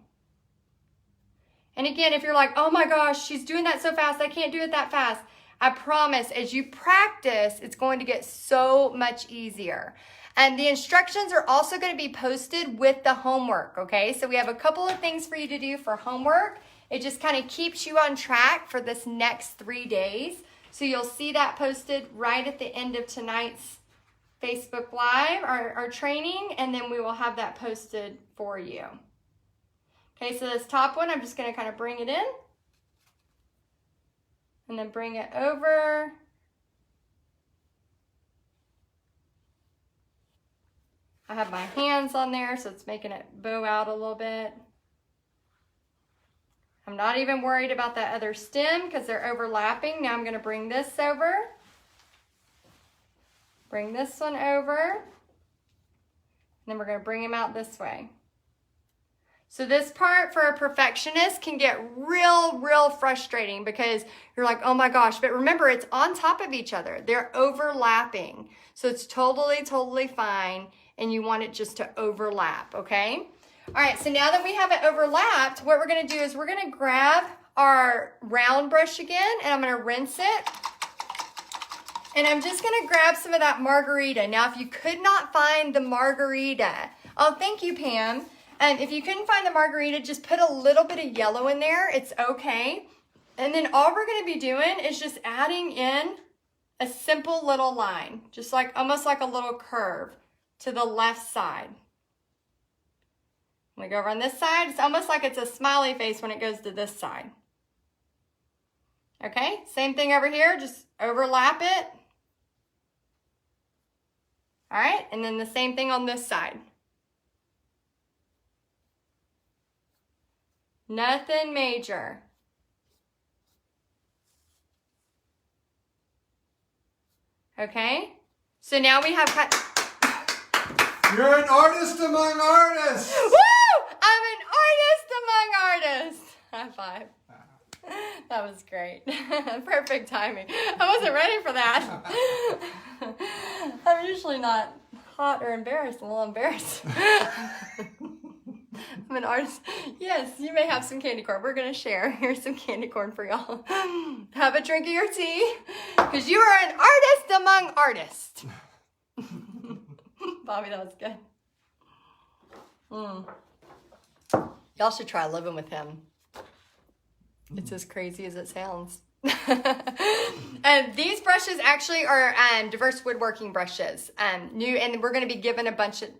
And again, if you're like, oh my gosh, she's doing that so fast, I can't do it that fast. I promise, as you practice, it's going to get so much easier. And the instructions are also going to be posted with the homework, okay? So we have a couple of things for you to do for homework. It just kind of keeps you on track for this next 3 days. So you'll see that posted right at the end of tonight's Facebook Live, our training, and then we will have that posted for you. Okay, so this top one, I'm just going to kind of bring it in. And then bring it over. I have my hands on there, so it's making it bow out a little bit. I'm not even worried about that other stem because they're overlapping. Now I'm going to bring this over. Bring this one over. And then we're going to bring them out this way. So this part for a perfectionist can get real frustrating because you're like, oh my gosh, but remember it's on top of each other. They're overlapping. So it's totally fine, and you want it just to overlap, okay? All right, so now that we have it overlapped, what we're gonna do is we're gonna grab our round brush again, and I'm gonna rinse it. And I'm just gonna grab some of that margarita. Now, if you could not find the margarita, oh, thank you, Pam. If you couldn't find the margarita, just put a little bit of yellow in there. It's okay. And then all we're going to be doing is just adding in a simple little line, just like almost like a little curve to the left side. When we go over on this side, it's almost like it's a smiley face when it goes to this side. Okay, same thing over here, just overlap it. All right, and then the same thing on this side. Nothing major. Okay, so now we have You're an artist among artists. Woo! I'm an artist among artists. High five. That was great. Perfect timing. I wasn't ready for that. I'm usually not hot or embarrassed. I'm a little embarrassed. I'm an artist. Yes, you may have some candy corn. We're going to share. Here's some candy corn for y'all. Have a drink of your tea, because you are an artist among artists. Bobby, that was good. Y'all should try living with him. It's as crazy as it sounds. And these brushes actually are diverse woodworking brushes. New, and we're going to be giving a bunch of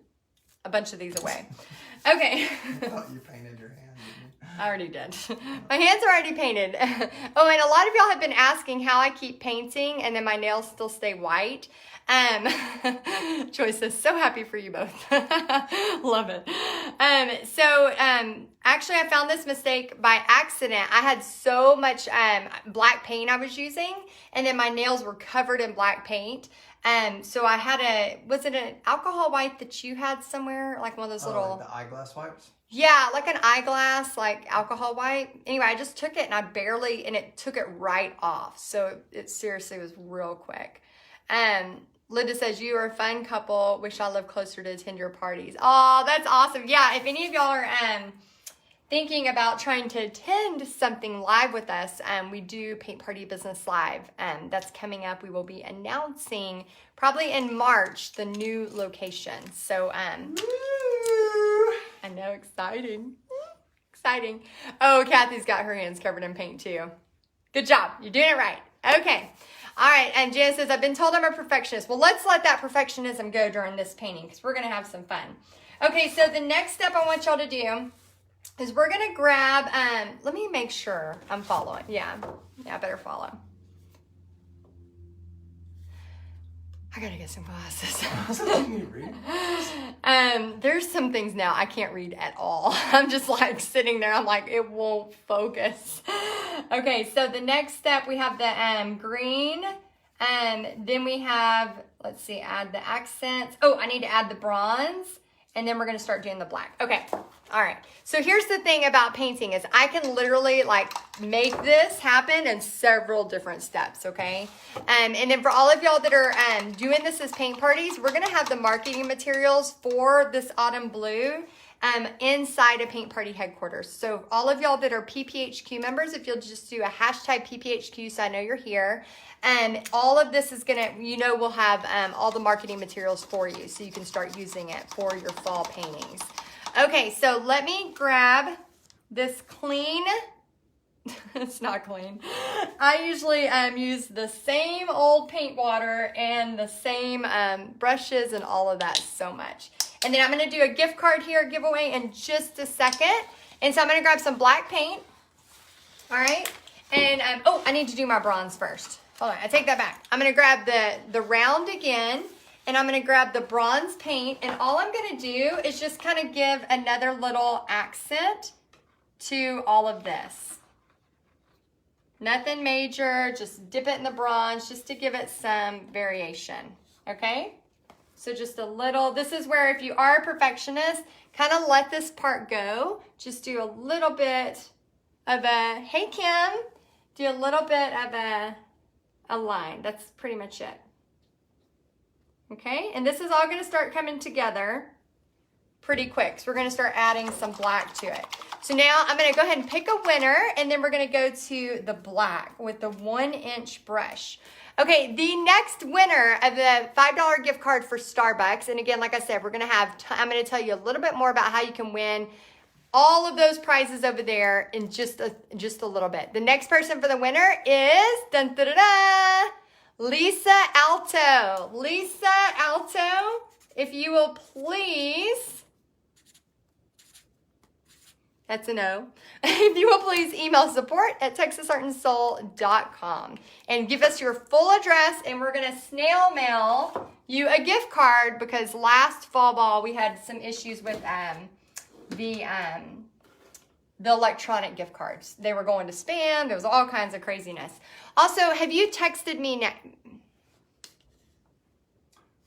these away. Okay. I thought you painted your hand, didn't you? I already did. My hands are already painted. Oh, and a lot of y'all have been asking how I keep painting and then my nails still stay white. Joy says, so happy for you both. Love it. Actually I found this mistake by accident. I had so much black paint I was using, and then my nails were covered in black paint. So I had was it an alcohol white that you had somewhere? Like one of those little... Like the eyeglass wipes? Yeah, like an eyeglass, like alcohol white. Anyway, I just took it and it took it right off. So it seriously was real quick. Linda says, you are a fun couple. Wish I lived closer to attend your parties. Oh, that's awesome. Yeah, if any of y'all are thinking about trying to attend something live with us, we do Paint Party Business Live. That's coming up. We will be announcing probably in March the new location. So I know, exciting. Exciting. Oh, Kathy's got her hands covered in paint too. Good job. You're doing it right. Okay. All right, and Jan says, I've been told I'm a perfectionist. Well, let's let that perfectionism go during this painting because we're going to have some fun. Okay, so the next step I want y'all to do is we're going to grab, let me make sure I'm following. Yeah, I better follow. I got to get some glasses. Can you read? There's some things now I can't read at all. I'm just like sitting there. I'm like, it won't focus. Okay, so the next step, we have the green. Then we have, let's see, add the accents. Oh, I need to add the bronze. And then we're going to start doing the black. Okay, all right. So here's the thing about painting is I can literally like make this happen in several different steps, okay? And then for all of y'all that are doing this as paint parties, we're going to have the marketing materials for this autumn blue inside of Paint Party headquarters. So all of y'all that are PPHQ members, if you'll just do a hashtag PPHQ so I know you're here. All of this is gonna, we'll have all the marketing materials for you so you can start using it for your fall paintings. Okay, so let me grab this clean. It's not clean. I usually use the same old paint water and the same brushes and all of that so much. And then I'm going to do a gift card here giveaway in just a second. And so I'm going to grab some black paint. All right. And, oh, I need to do my bronze first. Hold on. I take that back. I'm going to grab the round again. And I'm going to grab the bronze paint. And all I'm going to do is just kind of give another little accent to all of this. Nothing major. Just dip it in the bronze just to give it some variation. Okay? So just a little, this is where if you are a perfectionist, kind of let this part go. Just do a little bit of a, hey Kim, do a little bit of a line. That's pretty much it. Okay, and this is all going to start coming together pretty quick. So we're going to start adding some black to it. So now I'm going to go ahead and pick a winner, and then we're going to go to the black with the 1-inch brush. Okay, the next winner of the $5 gift card for Starbucks, and again, like I said, we're going to have, I'm going to tell you a little bit more about how you can win all of those prizes over there in just a little bit. The next person for the winner is, dun, da, da, da, Lisa Alto. Lisa Alto, if you will please, that's a no. If you will please email support@texasartandsoul.com and give us your full address, and we're going to snail mail you a gift card because last fall ball we had some issues with the electronic gift cards. They were going to spam. There was all kinds of craziness. Also, have you texted me now?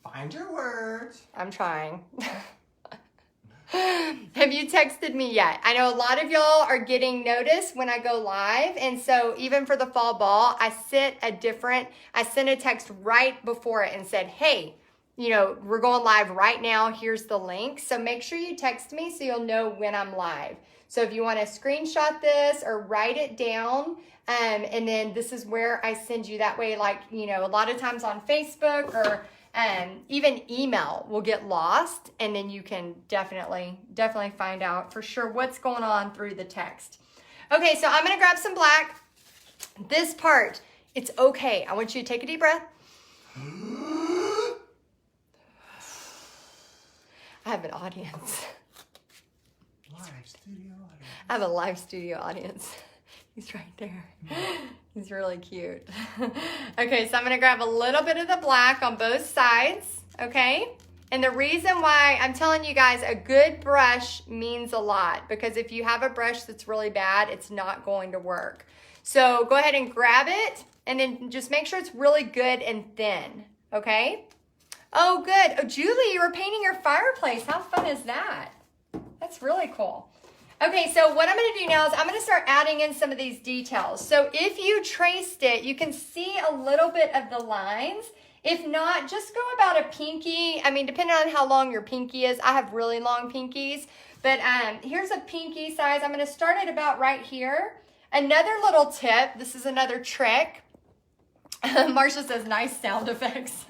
Find your words. I'm trying. Have you texted me yet? I know a lot of y'all are getting notice when I go live. And so even for the fall ball, I sent a text right before it and said, hey, we're going live right now. Here's the link. So make sure you text me so you'll know when I'm live. So if you want to screenshot this or write it down, and then this is where I send you that way, like, a lot of times on Facebook or even email will get lost, and then you can definitely find out for sure what's going on through the text. Okay, so I'm going to grab some black. This part, it's okay. I want you to take a deep breath. I have an audience. Live studio audience. I have a live studio audience. He's right there. He's really cute. Okay, so I'm gonna grab a little bit of the black on both sides, okay? And the reason why I'm telling you guys a good brush means a lot, because if you have a brush that's really bad, it's not going to work. So go ahead and grab it and then just make sure it's really good and thin, okay? Oh, good. Oh, Julie, you were painting your fireplace. How fun is that? That's really cool. Okay, so what I'm going to do now is I'm going to start adding in some of these details. So if you traced it, you can see a little bit of the lines. If not, just go about a pinky. I mean, depending on how long your pinky is. I have really long pinkies. But here's a pinky size. I'm going to start at about right here. Another little tip. This is another trick. Marsha says, nice sound effects.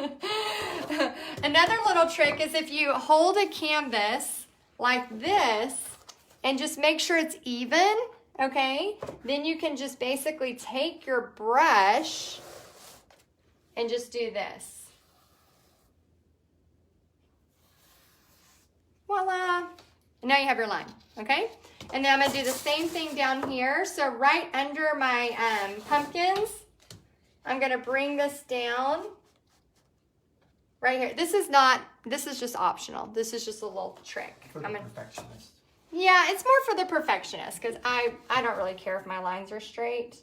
Another little trick is if you hold a canvas like this and just make sure it's even, okay? Then you can just basically take your brush and just do this. Voila. And now you have your line, okay? And then I'm gonna do the same thing down here. So right under my pumpkins, I'm gonna bring this down right here. This is just optional. This is just a little trick. For the perfectionist. Yeah, it's more for the perfectionist because I don't really care if my lines are straight.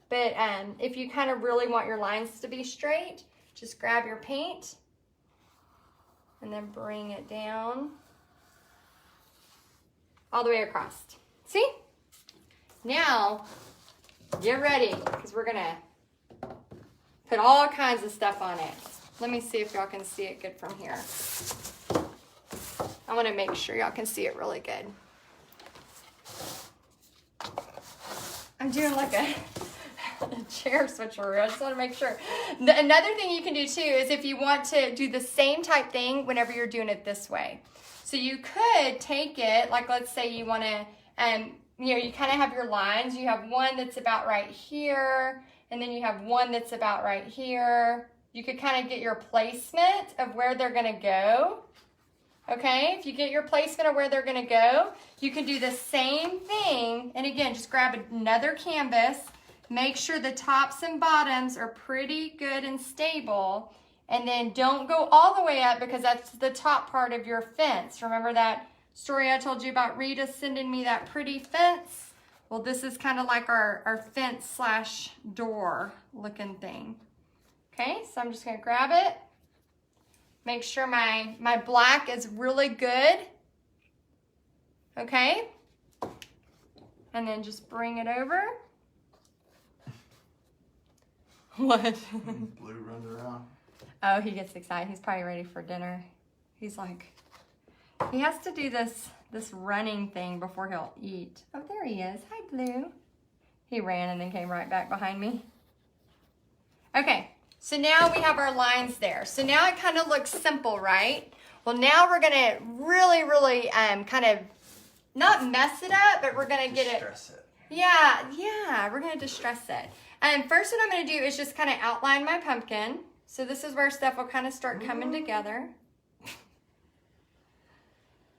But if you kind of really want your lines to be straight, just grab your paint and then bring it down all the way across. See? Now, get ready because we're gonna put all kinds of stuff on it. Let me see if y'all can see it good from here. I want to make sure y'all can see it really good. I'm doing like a chair switcheroo. I just want to make sure. Another thing you can do too is if you want to do the same type thing whenever you're doing it this way. So you could take it, like let's say you want to, you kind of have your lines. You have one that's about right here, and then you have one that's about right here. You could kind of get your placement of where they're going to go. Okay, if you get your placement of where they're going to go, you can do the same thing. And again, just grab another canvas. Make sure the tops and bottoms are pretty good and stable. And then don't go all the way up because that's the top part of your fence. Remember that story I told you about Rita sending me that pretty fence? Well, this is kind of like our fence slash door looking thing. Okay, so I'm just going to grab it. Make sure my black is really good. Okay. And then just bring it over. What? Blue runs around. Oh, he gets excited. He's probably ready for dinner. He's like, he has to do this running thing before he'll eat. Oh, there he is. Hi, Blue. He ran and then came right back behind me. Okay. So now we have our lines there. So now it kind of looks simple, right? Well, now we're going to really, really kind of not mess it up, but we're going to get it. Distress it. Yeah, we're going to distress it. And first what I'm going to do is just kind of outline my pumpkin. So this is where stuff will kind of start coming together.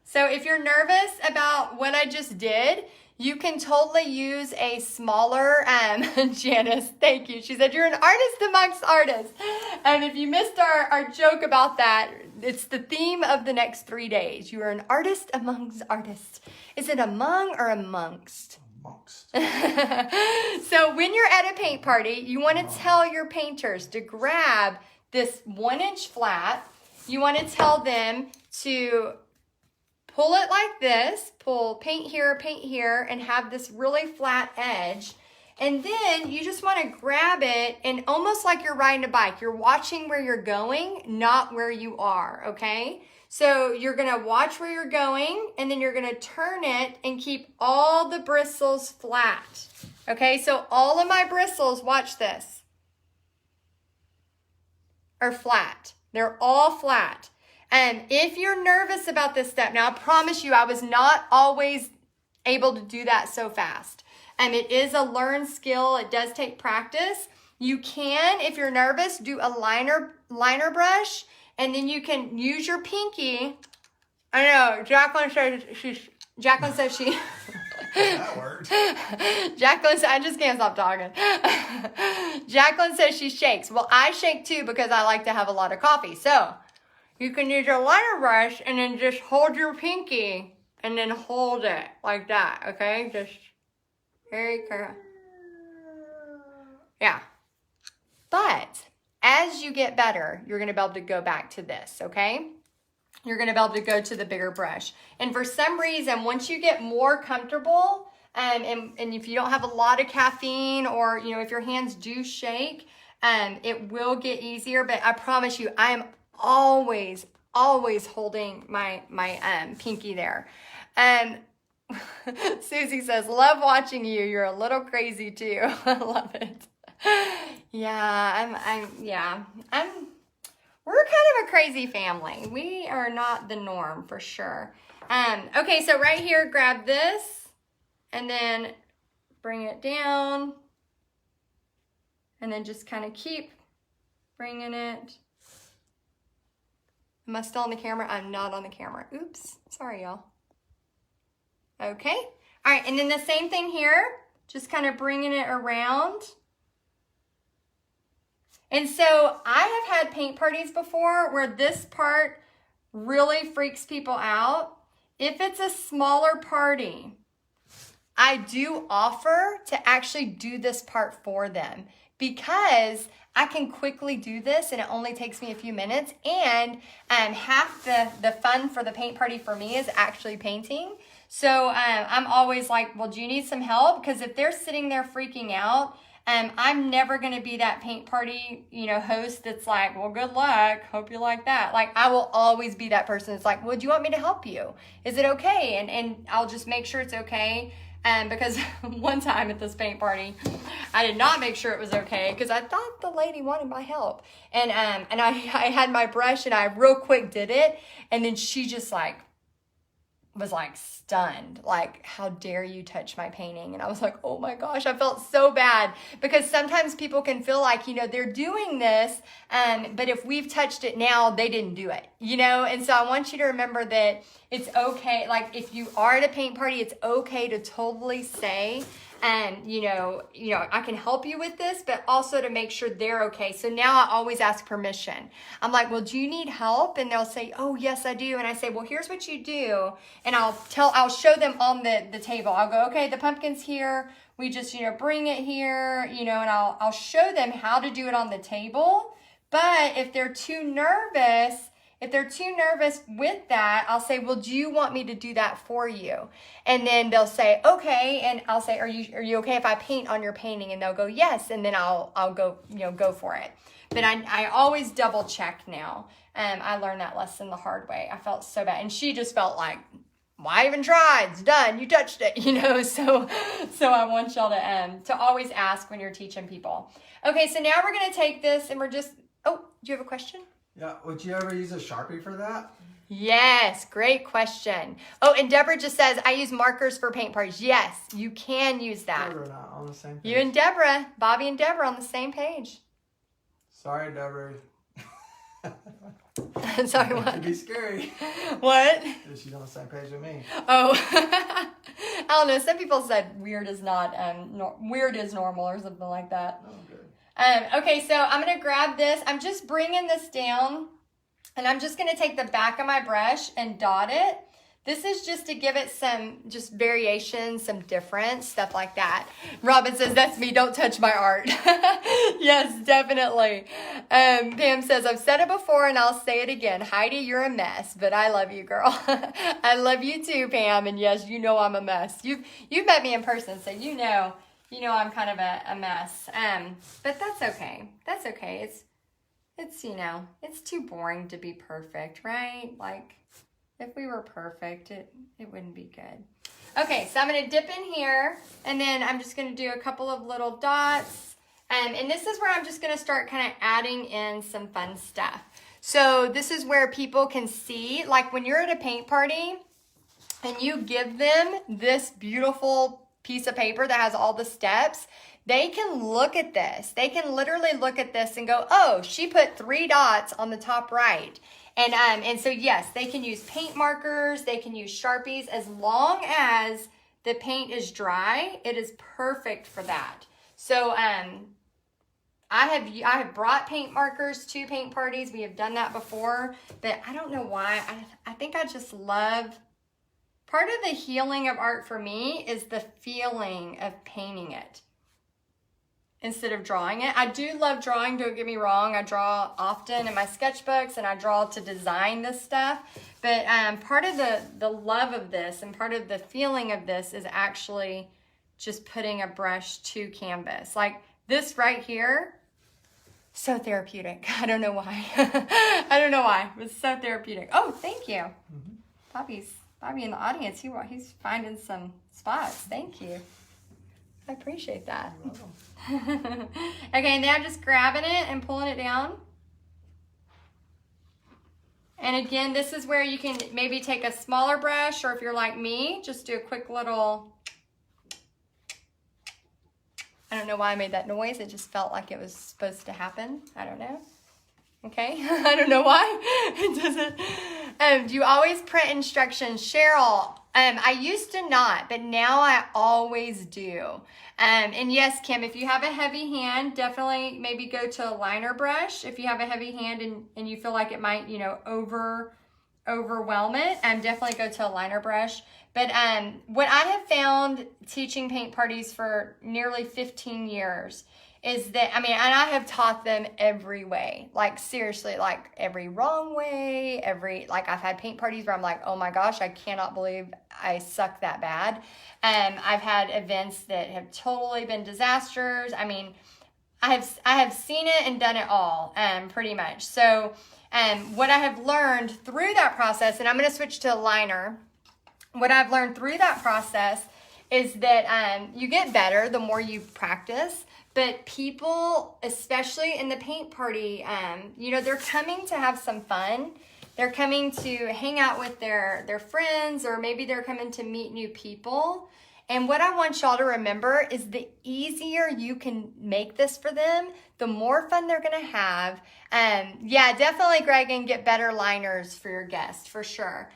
So if you're nervous about what I just did, you can totally use a smaller, Janice, thank you. She said, you're an artist amongst artists. And if you missed our joke about that, it's the theme of the next 3 days. You are an artist amongst artists. Is it among or amongst? Amongst. So when you're at a paint party, you want to tell your painters to grab this 1-inch flat. You want to tell them to pull it like this, pull paint here, and have this really flat edge. And then you just want to grab it and almost like you're riding a bike. You're watching where you're going, not where you are, okay? So you're going to watch where you're going, and then you're going to turn it and keep all the bristles flat. Okay, so all of my bristles, watch this, are flat. They're all flat. And if you're nervous about this step, now I promise you I was not always able to do that so fast. And it is a learned skill. It does take practice. You can, if you're nervous, do a liner brush, and then you can use your pinky. I know, Jacqueline says she That worked. Jacqueline said, I just can't stop talking. Jacqueline says she shakes. Well, I shake too because I like to have a lot of coffee. So you can use your liner brush and then just hold your pinky and then hold it like that, okay? Just very careful. Yeah. But as you get better, you're going to be able to go back to this, okay? You're going to be able to go to the bigger brush. And for some reason, once you get more comfortable, and if you don't have a lot of caffeine, or, you know, if your hands do shake, it will get easier. But I promise you, I am always holding my pinky there. Susie says, love watching you. You're a little crazy too. I love it. Yeah, we're kind of a crazy family. We are not the norm for sure. Okay, so right here, grab this and then bring it down and then just kind of keep bringing it. Am I still on the camera? I'm not on the camera. Oops, sorry y'all. Okay, all right, and then the same thing here, just kind of bringing it around. And so I have had paint parties before where this part really freaks people out. If it's a smaller party, I do offer to actually do this part for them because I can quickly do this and it only takes me a few minutes. And half the fun for the paint party for me is actually painting. So I'm always like, well, do you need some help? Because if they're sitting there freaking out, I'm never going to be that paint party, you know, host that's like, well, good luck. Hope you like that. Like, I will always be that person that's like, well, do you want me to help you? Is it okay? And I'll just make sure it's okay. Because one time at this paint party, I did not make sure it was okay because I thought the lady wanted my help. And I had my brush and I real quick did it. And then she just was stunned, like, how dare you touch my painting? And I was like, oh my gosh, I felt so bad because sometimes people can feel like, you know, they're doing this, but if we've touched it now, they didn't do it, you know? And so I want you to remember that it's okay. Like, if you are at a paint party, it's okay to totally say, you know, I can help you with this, but also to make sure they're okay. So now I always ask permission. I'm like, well, do you need help? And they'll say, oh, yes, I do. And I say, well, here's what you do. And I'll show them on the table. I'll go, okay, the pumpkin's here. We just, you know, bring it here, you know, and I'll show them how to do it on the table. But if they're too nervous with that, I'll say, well, do you want me to do that for you? And then they'll say, okay. And I'll say, are you okay if I paint on your painting? And they'll go, yes. And then I'll go, you know, go for it. But I always double check now. I learned that lesson the hard way. I felt so bad. And she just felt like, why even try? It's done. You touched it, you know? So I want y'all to always ask when you're teaching people. Okay. So now we're going to take this and do you have a question? Yeah, would you ever use a Sharpie for that? Yes, great question. Oh, and Deborah just says, I use markers for paint parties. Yes, you can use that. Deborah and I on the same page. You and Deborah, Bobby and Deborah on the same page. Sorry, Deborah. Sorry, what? It'd be scary. What? She's on the same page with me. Oh, I don't know. Some people said weird is not, weird is normal or something like that. Oh, good. Okay, so I'm going to grab this. I'm just bringing this down and I'm just going to take the back of my brush and dot it. This is just to give it some just variation, some difference, stuff like that. Robin says, that's me. Don't touch my art. Yes, definitely. Pam says, I've said it before and I'll say it again. Heidi, you're a mess, but I love you, girl. I love you too, Pam. And yes, you know I'm a mess. You've met me in person, so you know I'm kind of a mess. But that's okay. That's okay. It's, you know, it's too boring to be perfect, right? Like, if we were perfect, it wouldn't be good. Okay, so I'm going to dip in here, and then I'm just going to do a couple of little dots. And this is where I'm just going to start kind of adding in some fun stuff. So this is where people can see, like when you're at a paint party, and you give them this beautiful piece of paper that has all the steps, they can look at this. They can literally look at this and go, oh, she put 3 dots on the top right. And so, yes, they can use paint markers. They can use Sharpies. As long as the paint is dry, it is perfect for that. So I have brought paint markers to paint parties. We have done that before, but I don't know why. I think I just love, part of the healing of art for me is the feeling of painting it instead of drawing it. I do love drawing, don't get me wrong. I draw often in my sketchbooks and I draw to design this stuff. But part of the love of this and part of the feeling of this is actually just putting a brush to canvas. Like this right here, so therapeutic. I don't know why. I don't know why. It was so therapeutic. Oh, thank you. Bobby in the audience, he's finding some spots. Thank you. I appreciate that. Okay, now just grabbing it and pulling it down. And again, this is where you can maybe take a smaller brush, or if you're like me, just do a quick little, I don't know why I made that noise. It just felt like it was supposed to happen. I don't know. Okay, I don't know why. It doesn't. Do you always print instructions? Cheryl, I used to not, but now I always do. And yes, Kim, if you have a heavy hand, definitely maybe go to a liner brush. If you have a heavy hand and you feel like it might, overwhelm it, definitely go to a liner brush. But what I have found teaching paint parties for nearly 15 years is that, and I have taught them every way, like seriously, like every wrong way, like I've had paint parties where I'm like, oh my gosh, I cannot believe I suck that bad. I've had events that have totally been disasters. I have seen it and done it all, pretty much. So what I have learned through that process, and I'm going to switch to a liner. What I've learned through that process is that you get better the more you practice. But people, especially in the paint party, they're coming to have some fun. They're coming to hang out with their friends, or maybe they're coming to meet new people. And what I want y'all to remember is the easier you can make this for them, the more fun they're going to have. Yeah, definitely, Greg, and get better liners for your guests, for sure.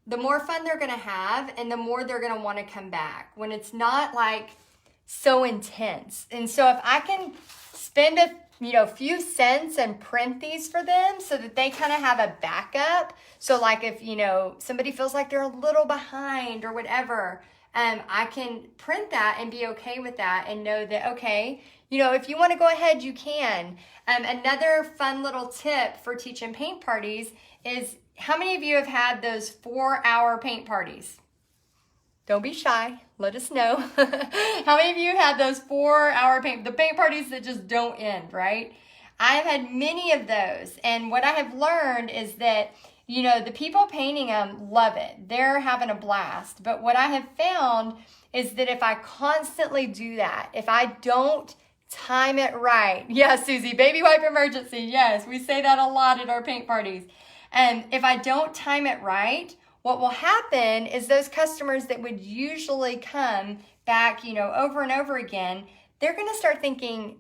The more fun they're going to have, and the more they're going to want to come back when it's not like so intense. And so if I can spend a few cents and print these for them so that they kind of have a backup. So like if, somebody feels like they're a little behind or whatever, I can print that and be okay with that and know that, okay, if you want to go ahead, you can. Another fun little tip for teaching paint parties is, how many of you have had those 4-hour paint parties? Don't be shy. Let us know. How many of you had those 4-hour the paint parties that just don't end, right? I've had many of those. And what I have learned is that, the people painting them love it. They're having a blast. But what I have found is that if I constantly do that, if I don't time it right. Yeah, Susie, baby wipe emergency. Yes, we say that a lot at our paint parties. And if I don't time it right, what will happen is those customers that would usually come back, over and over again, they're going to start thinking,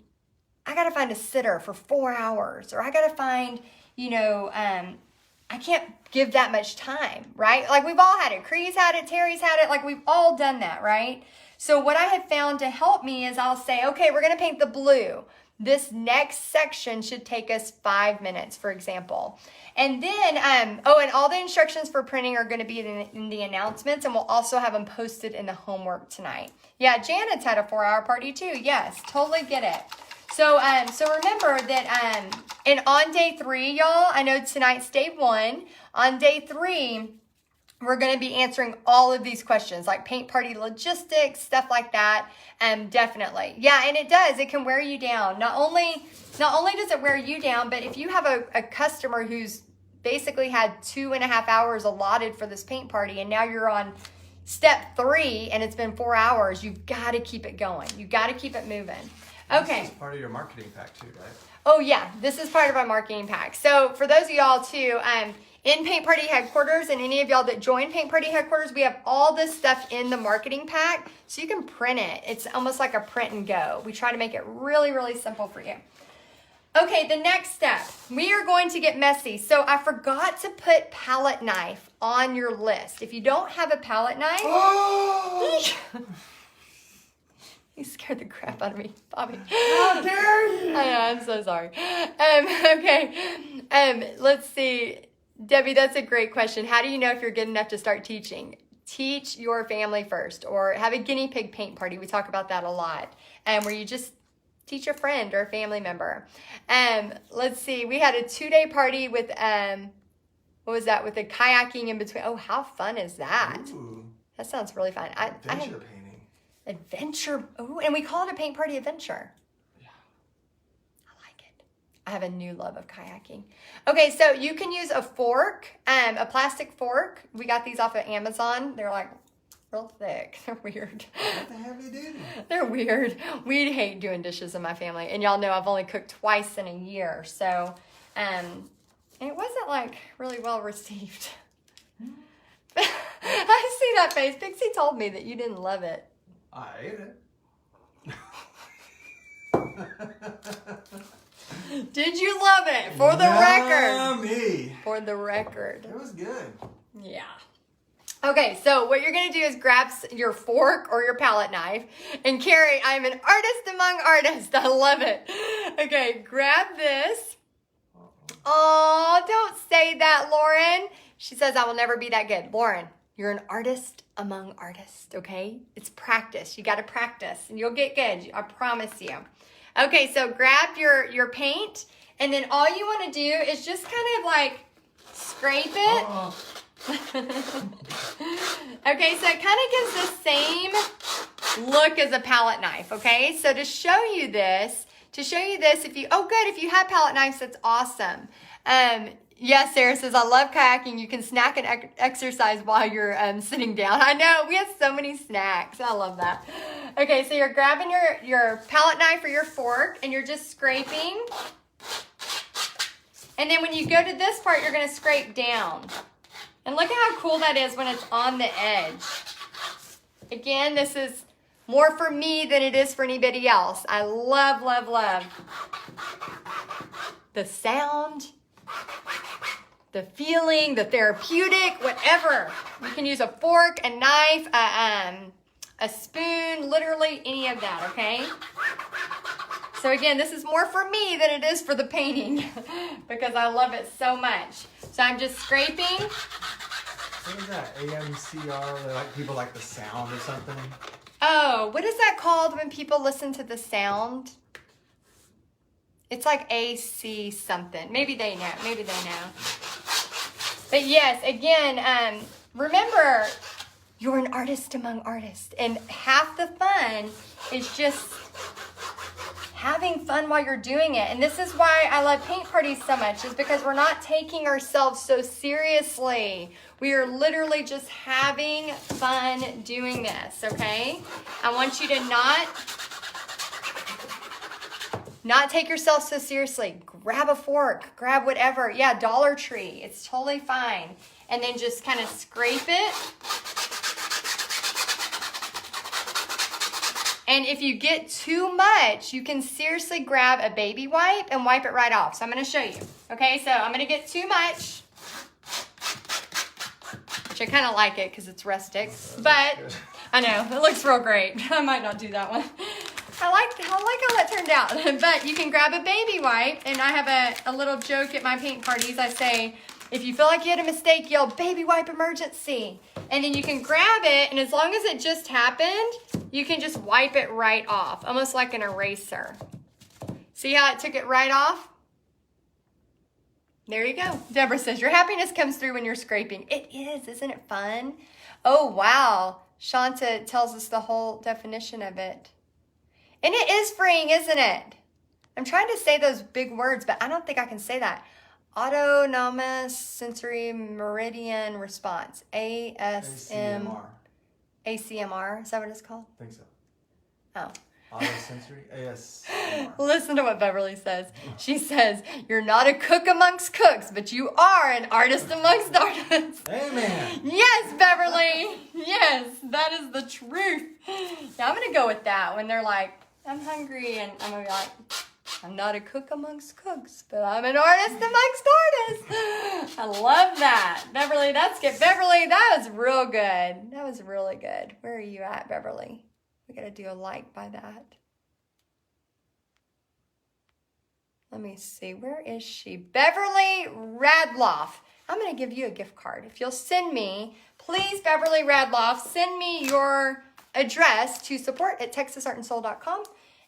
I got to find a sitter for 4 hours, or I got to find, I can't give that much time, right? Like we've all had it. Cree's had it, Terry's had it. Like we've all done that, right? So what I have found to help me is I'll say, okay, we're going to paint the blue. This next section should take us 5 minutes, for example. And then, and all the instructions for printing are going to be in the announcements, and we'll also have them posted in the homework tonight. Yeah, Janet's had a 4-hour party too. Yes, totally get it. So remember that, and on day 3, y'all, I know tonight's day 1. On day 3, we're going to be answering all of these questions, like paint party logistics, stuff like that. Definitely. Yeah, and it does. It can wear you down. Not only does it wear you down, but if you have a customer who's basically had 2.5 hours allotted for this paint party, and now you're on step 3 and it's been 4 hours, you've got to keep it going. You've got to keep it moving. Okay. This is part of your marketing pack too, right? Oh yeah, this is part of our marketing pack. So for those of y'all too, in Paint Party Headquarters, and any of y'all that join Paint Party Headquarters, we have all this stuff in the marketing pack, so you can print it. It's almost like a print and go. We try to make it really, really simple for you. Okay, the next step, we are going to get messy. So I forgot to put palette knife on your list. If you don't have a palette knife, you scared the crap out of me, Bobby. How dare you? I know, I'm so sorry. Okay, let's see. Debbie, that's a great question. How do you know if you're good enough to start teaching? Teach your family first, or have a guinea pig paint party. We talk about that a lot, where you just teach a friend or a family member. Let's see. We had a 2-day party with, what was that? With the kayaking in between. Oh, how fun is that? Ooh, That sounds really fun. adventure painting. Adventure. Oh, and we call it a paint party adventure. Yeah. I like it. I have a new love of kayaking. Okay, so you can use a fork, a plastic fork. We got these off of Amazon. They're like real thick. They're weird. What the heavy duty? They're weird. We hate doing dishes in my family. And y'all know I've only cooked twice in a year. So, it wasn't like really well received. I see that face. Pixie told me that you didn't love it. I ate it. Did you love it? For the record. Yummy. For the record. It was good. Yeah. Okay, so what you're going to do is grab your fork or your palette knife. And Carrie, I'm an artist among artists. I love it. Okay, grab this. Oh, don't say that, Lauren. She says I will never be that good. Lauren, you're an artist among artists, okay? It's practice. You got to practice, and you'll get good. I promise you. Okay, so grab your paint, and then all you want to do is just kind of like scrape it. Oh. Okay, so it kind of gives the same look as a palette knife, okay? So to show you this, if you have palette knives, that's awesome. Yes, Sarah says, I love kayaking. You can snack and exercise while you're sitting down. I know, we have so many snacks. I love that. Okay, so you're grabbing your palette knife or your fork, and you're just scraping. And then when you go to this part, you're going to scrape down. And look at how cool that is when it's on the edge. Again, this is more for me than it is for anybody else. I love, love, love the sound, the feeling, the therapeutic, whatever. You can use a fork, a knife, a spoon, literally any of that, okay? So again, this is more for me than it is for the painting because I love it so much. So I'm just scraping. What is that? AMCR? Like people like the sound or something? Oh, what is that called when people listen to the sound? It's like AC something. Maybe they know. But yes, again, remember, you're an artist among artists. And half the fun is just having fun while you're doing it. And this is why I love paint parties so much, is because we're not taking ourselves so seriously. We are literally just having fun doing this, okay? I want you to not take yourself so seriously. Grab a fork, grab whatever. Yeah, Dollar Tree, it's totally fine. And then just kind of scrape it. And if you get too much, you can seriously grab a baby wipe and wipe it right off. So I'm going to show you. Okay, so I'm going to get too much. Which I kind of like it because it's rustic. But I know, it looks real great. I might not do that one. I like how that turned out. But you can grab a baby wipe. And I have a little joke at my paint parties. I say, if you feel like you had a mistake, yell, baby wipe emergency. And then you can grab it, and as long as it just happened, you can just wipe it right off, almost like an eraser. See how it took it right off? There you go. Deborah says, your happiness comes through when you're scraping. It is, isn't it fun? Oh, wow. Shanta tells us the whole definition of it. And it is freeing, isn't it? I'm trying to say those big words, but I don't think I can say that. Autonomous sensory meridian response. ASM. ACMR. ACMR. Is that what it's called? I think so. Oh. Autosensory AS. Listen to what Beverly says. She says, "You're not a cook amongst cooks, but you are an artist amongst artists." Amen. Yes, Beverly. Yes, that is the truth. Yeah, I'm going to go with that when they're like, "I'm hungry," and I'm going to be like, "I'm not a cook amongst cooks, but I'm an artist amongst artists." I love that. Beverly, that's good. Beverly, that was real good. That was really good. Where are you at, Beverly? We got to do a like by that. Let me see. Where is she? Beverly Radloff. I'm going to give you a gift card. If you'll send me, please, Beverly Radloff, send me your address to support@texasartandsoul.com,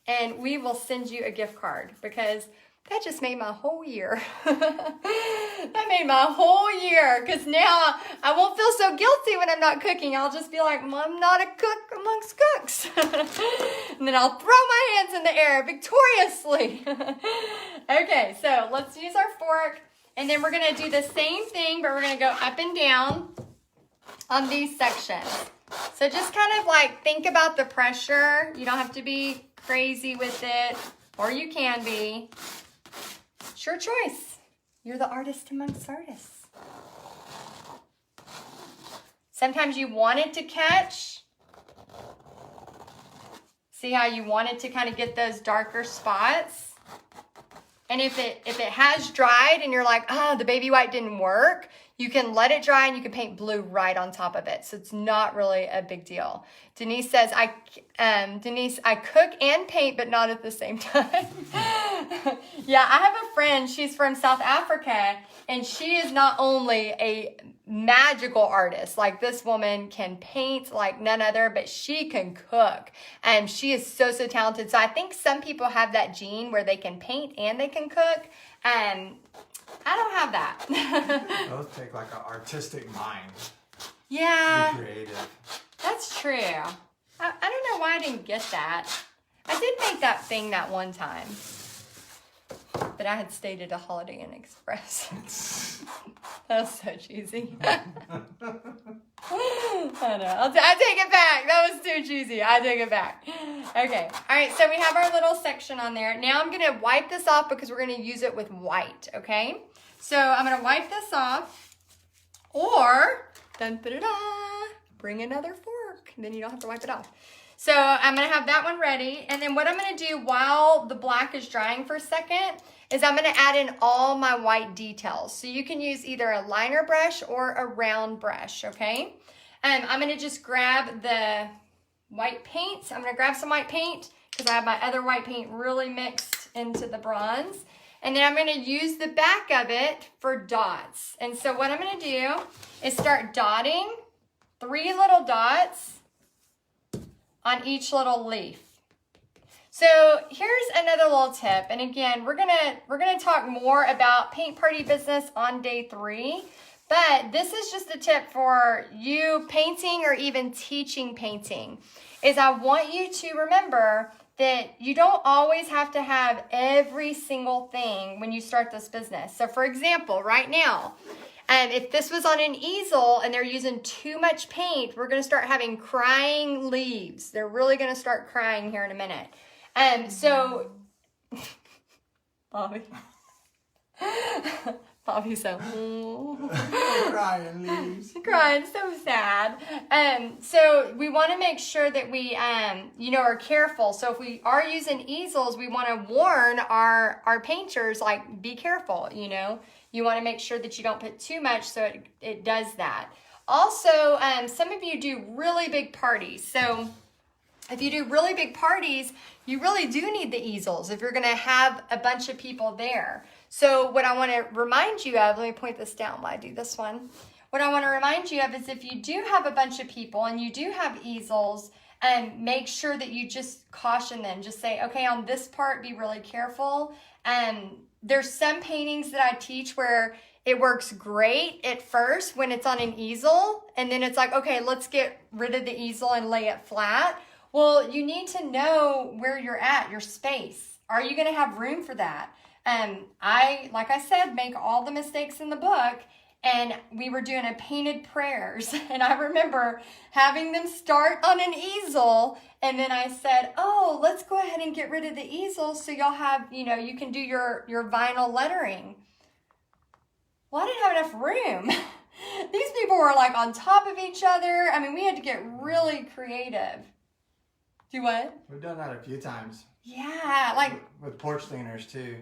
and we will send you a gift card because that just made my whole year. That made my whole year because now I won't feel so guilty when I'm not cooking. I'll just be like, "I'm not a cook amongst cooks." And then I'll throw my hands in the air victoriously. Okay, so let's use our fork. And then we're going to do the same thing, but we're going to go up and down on these sections. So just kind of like think about the pressure. You don't have to be crazy with it, or you can be. It's your choice. You're the artist amongst artists. Sometimes you want it to catch. See how you want it to kind of get those darker spots? And if it has dried and you're like, "Oh, the baby white didn't work," you can let it dry and you can paint blue right on top of it. So it's not really a big deal. Denise says, I cook and paint, but not at the same time." Yeah, I have a friend. She's from South Africa, and she is not only a magical artist. Like, this woman can paint like none other, but she can cook. And she is so, so talented. So I think some people have that gene where they can paint and they can cook. And I don't have that. Those take like an artistic mind. Yeah. Be creative. That's true. I don't know why I didn't get that. I did make that thing that one time. But I had stayed at a Holiday Inn Express. That was so cheesy. I know. I take it back. That was too cheesy. I take it back. Okay. All right. So we have our little section on there. Now I'm going to wipe this off because we're going to use it with white. Okay. So I'm going to wipe this off. Or, bring another fork. Then you don't have to wipe it off. So I'm going to have that one ready. And then what I'm going to do while the black is drying for a second is I'm going to add in all my white details. So you can use either a liner brush or a round brush, okay? I'm going to just grab the white paint. I'm going to grab some white paint because I have my other white paint really mixed into the bronze. And then I'm going to use the back of it for dots. And so what I'm going to do is start dotting 3 little dots on each little leaf. So here's another little tip. And again, we're gonna talk more about paint party business on day 3. But this is just a tip for you painting or even teaching painting. Is I want you to remember that you don't always have to have every single thing when you start this business. So for example, right now, if this was on an easel and they're using too much paint, we're going to start having crying leaves. They're really going to start crying here in a minute. So, Bobby. Bobby's so, Crying leaves. crying, so sad. So we want to make sure that we, are careful. So if we are using easels, we want to warn our painters, like, be careful, You want to make sure that you don't put too much so it does that. Also, some of you do really big parties. So if you do really big parties, you really do need the easels if you're going to have a bunch of people there. So what I want to remind you of, let me point this down while I do this one. What I want to remind you of is if you do have a bunch of people and you do have easels, make sure that you just caution them. Just say, okay, on this part, be really careful. There's some paintings that I teach where it works great at first when it's on an easel. And then it's like, okay, let's get rid of the easel and lay it flat. Well, you need to know where you're at, your space. Are you going to have room for that? Like I said, make all the mistakes in the book. and we were doing a painted prayers. And I remember having them start on an easel. And then I said, oh, let's go ahead and get rid of the easel so y'all have, you know, you can do your vinyl lettering. Well, I didn't have enough room. These people were like on top of each other. I mean, we had to get really creative. Do what? We've done that a few times. Yeah, like. With porch cleaners too.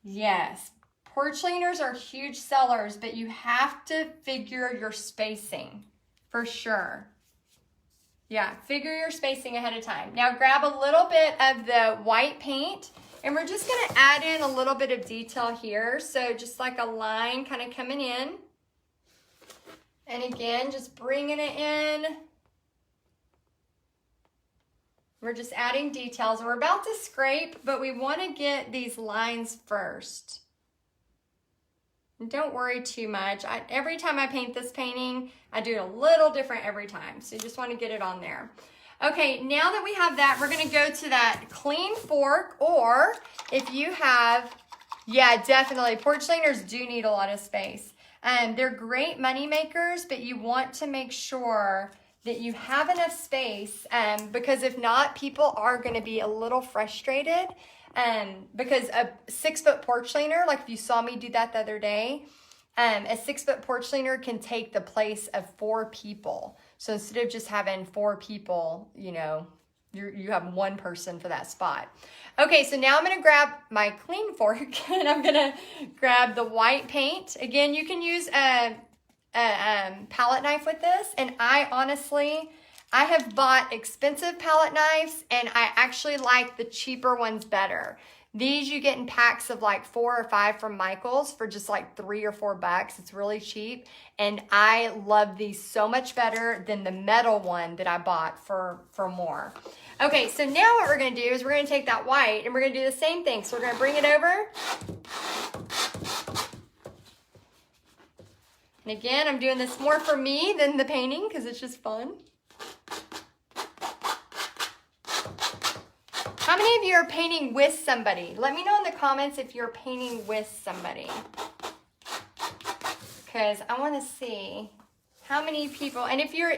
Yes. Porch cleaners are huge sellers, but you have to figure your spacing for sure. Yeah, figure your spacing ahead of time. Now grab a little bit of the white paint, and we're just going to add in a little bit of detail here. So just like a line kind of coming in. And again, just bringing it in. We're just adding details. We're about to scrape, but we want to get these lines first. And don't worry too much. Every time I paint this painting, I do it a little different every time. So you just want to get it on there. Okay, now that we have that, we're going to go to that clean fork, or if you have, yeah, definitely. Porch cleaners do need a lot of space. They're great money makers, but you want to make sure that you have enough space, because if not, people are going to be a little frustrated. Because a 6-foot porch cleaner, like if you saw me do that the other day, a 6-foot porch cleaner can take the place of 4 people. So instead of just having 4 people, you know, you have 1 person for that spot. Okay, so now I'm going to grab my clean fork and I'm going to grab the white paint. Again, you can use a palette knife with this, and I honestly have bought expensive palette knives, and I actually like the cheaper ones better. These you get in packs of like 4 or 5 from Michael's for just like $3 or $4. It's really cheap, and I love these so much better than the metal one that I bought for more. Okay, so now what we're going to do is we're going to take that white and we're going to do the same thing. So we're going to bring it over. And again, I'm doing this more for me than the painting because it's just fun. How many of you are painting with somebody? Let me know in the comments if you're painting with somebody, because I want to see how many people. And if you're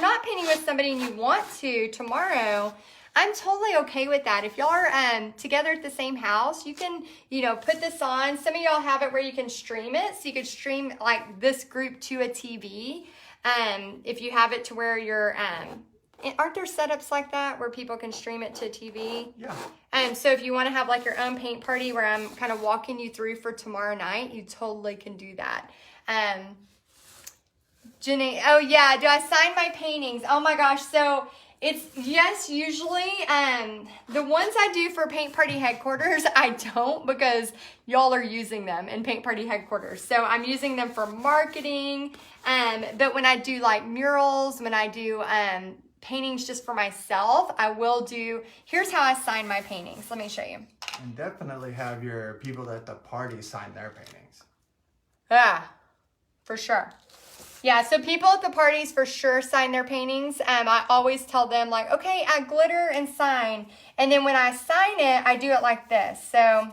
not painting with somebody and you want to tomorrow, I'm totally okay with that. If y'all are together at the same house, you can, you know, put this on. Some of y'all have it where you can stream it, so you could stream like this group to a TV. If you have it to where you're aren't there setups like that where people can stream it to TV? Yeah. So if you want to have like your own paint party where I'm kind of walking you through for tomorrow night, you totally can do that. Jenny, oh yeah, do I sign my paintings? Oh my gosh, so it's, yes, usually the ones I do for Paint Party Headquarters, I don't, because y'all are using them in Paint Party Headquarters. So I'm using them for marketing, but when I do like murals, when I do paintings just for myself, I will do, here's how I sign my paintings. Let me show you. And definitely have your people at the party sign their paintings. Yeah, for sure. Yeah, so people at the parties for sure sign their paintings. I always tell them like, okay, add glitter and sign. And then when I sign it, I do it like this. So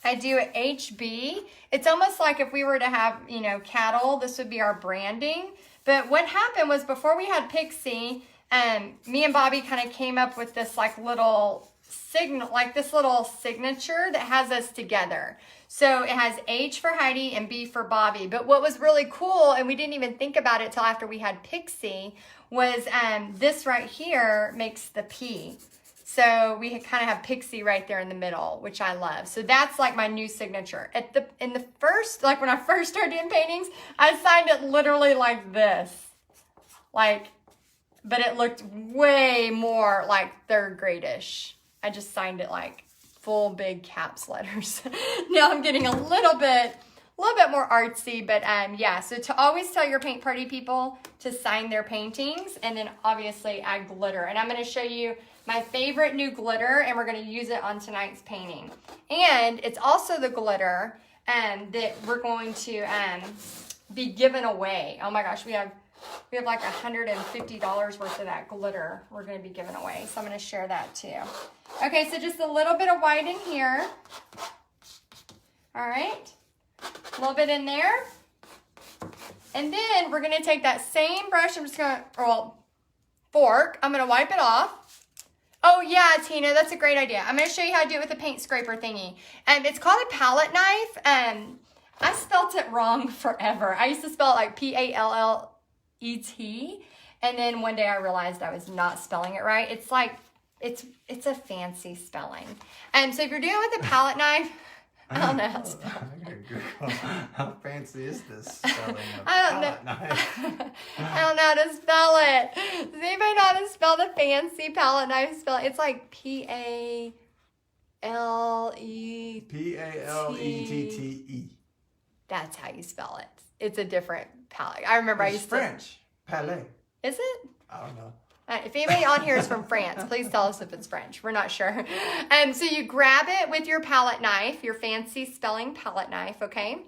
I do it HB. It's almost like if we were to have, you know, cattle, this would be our branding. But what happened was before we had Pixie, me and Bobby kind of came up with this like little signal, like this little signature that has us together. So it has H for Heidi and B for Bobby. But what was really cool, and we didn't even think about it till after we had Pixie, was this right here makes the P. So we kind of have Pixie right there in the middle, which I love. So that's like my new signature. In the first, like when I first started doing paintings, I signed it literally like this. Like, but it looked way more like 3rd grade-ish. I just signed it like full big caps letters. Now I'm getting a little bit more artsy, but yeah, so to always tell your paint party people to sign their paintings, and then obviously add glitter. And I'm going to show you my favorite new glitter, and we're going to use it on tonight's painting. And it's also the glitter that we're going to be giving away. Oh my gosh, we have like $150 worth of that glitter we're going to be giving away. So I'm going to share that too. Okay, so just a little bit of white in here. All right. A little bit in there. And then we're gonna take that same brush, I'm just gonna, fork, I'm gonna wipe it off. Oh yeah, Tina, that's a great idea. I'm gonna show you how to do it with a paint scraper thingy. It's called a palette knife. I spelt it wrong forever. I used to spell it like Pallet, and then one day I realized I was not spelling it right. It's like, it's a fancy spelling. So if you're doing it with a palette knife, I don't know how to spell it. How fancy is this spelling of I don't know. palette knife? I don't know how to spell it. Does anybody know how to spell the fancy palette knife spelling? It's like Palette. P-A-L-E-T-T-E. That's how you spell it. It's a different palette. I remember I It's used French. Palais. Is it? I don't know. If anybody on here is from France, please tell us if it's French. We're not sure. So you grab it with your palette knife, your fancy spelling palette knife, okay?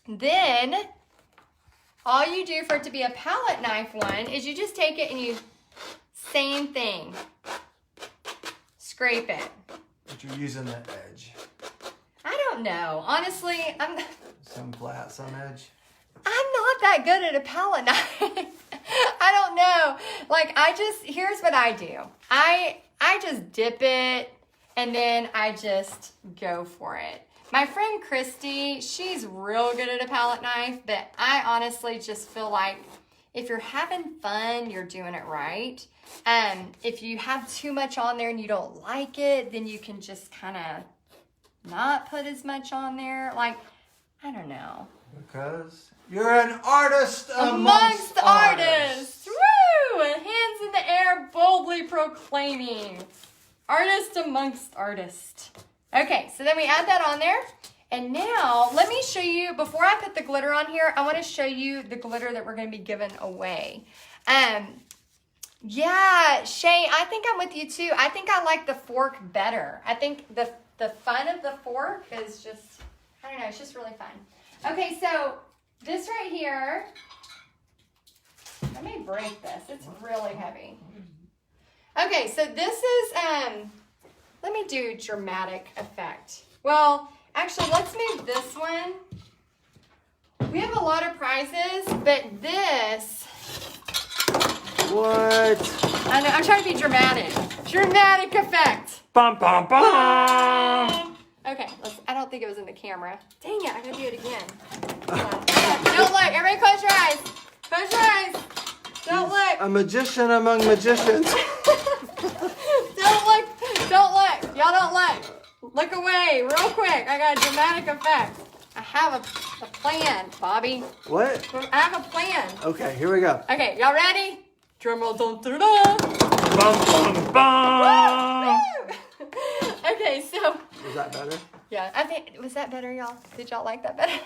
Then all you do for it to be a palette knife one is you just take it and you, same thing, scrape it. But you're using the edge. I don't know. Honestly, Some flat, some edge. I'm not that good at a palette knife. I don't know. Like, here's what I do. I just dip it and then I just go for it. My friend Christy, she's real good at a palette knife, but I honestly just feel like if you're having fun, you're doing it right. If you have too much on there and you don't like it, then you can just kind of not put as much on there. Like, I don't know. Because you're an artist amongst artists. Woo! Hands in the air, boldly proclaiming. Artist amongst artists. Okay, so then we add that on there. And now, let me show you, before I put the glitter on here, I want to show you the glitter that we're going to be giving away. Yeah, Shay, I think I'm with you too. I think I like the fork better. I think the fun of the fork is just, I don't know, it's just really fun. Okay, so this right here, let me break this. It's really heavy. Okay, so this is, let me do dramatic effect. Well, actually, let's move this one. We have a lot of prizes, but this. What? I know, I'm trying to be dramatic. Dramatic effect. Bum, bum, bum. Okay, I don't think it was in the camera. Dang it, I gotta do it again. Hold on. Don't look. Everybody close your eyes. Close your eyes. Don't look. A magician among magicians. Don't look. Don't look. Y'all don't look. Look away real quick. I got a dramatic effect. I have a plan, Bobby. What? I have a plan. Okay, here we go. Okay, y'all ready? Drum roll, dun, dun, dun. Bum, bum, bum. Okay, so. Was that better? Yeah, I think, was that better, y'all? Did y'all like that better?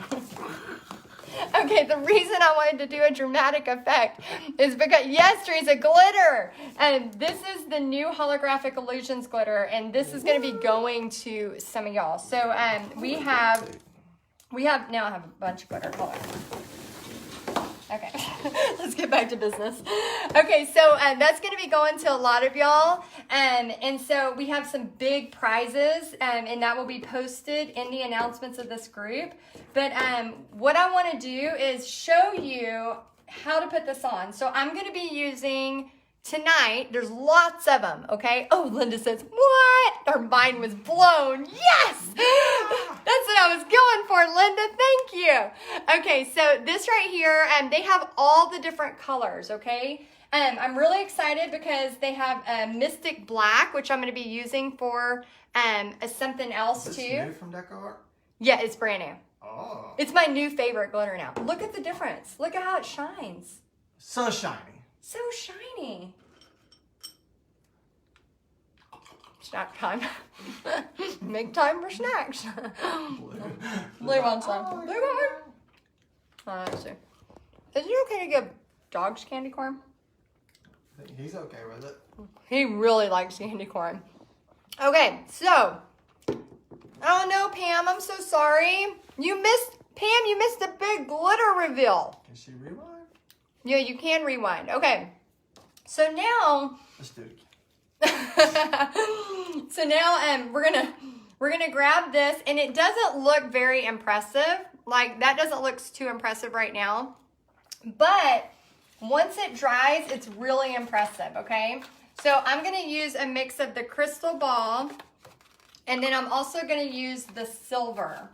Okay, the reason I wanted to do a dramatic effect is because, yes, Teresa, glitter. And this is the new holographic illusions glitter, and this is going to be going to some of y'all. So we have now I have a bunch of glitter. Hold on. Okay, let's get back to business. Okay, so that's going to be going to a lot of y'all. And so we have some big prizes, and that will be posted in the announcements of this group. But what I want to do is show you how to put this on. So I'm going to be using, tonight, there's lots of them, okay? Oh, Linda says, what? Her mind was blown. Yes! That's what I was going for, Linda. Thank you. Okay, so this right here, they have all the different colors, okay? I'm really excited because they have Mystic Black, which I'm going to be using for something else Is this too. new from DecoArt? Yeah, it's brand new. Oh. It's my new favorite glitter now. Look at the difference. Look at how it shines. So shiny. So shiny. Snack time. Make time for snacks. Blue wants some. Blue one. Oh, let's see. Is it okay to give dogs candy corn? I think he's okay with it. He really likes candy corn. Okay, so. Oh no, Pam, I'm so sorry. You missed a big glitter reveal. Can she rewind? Yeah, you can rewind. Okay. So now. Let's do it. So now we're gonna grab this, and it doesn't look very impressive. Like, that doesn't look too impressive right now. But once it dries, it's really impressive, okay? So I'm gonna use a mix of the crystal ball, and then I'm also gonna use the silver.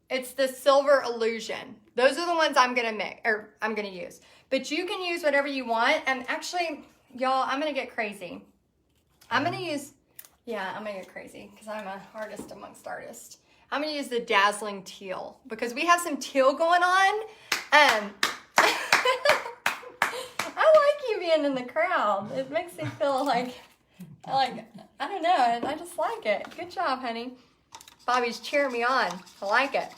It's the silver illusion. Those are the ones I'm gonna use. But you can use whatever you want. And actually, y'all, I'm gonna get crazy. I'm gonna get crazy because I'm an artist amongst artists. I'm gonna use the dazzling teal because we have some teal going on. I like you being in the crowd. It makes me feel like, I don't know, I just like it. Good job, honey. Bobby's cheering me on. I like it.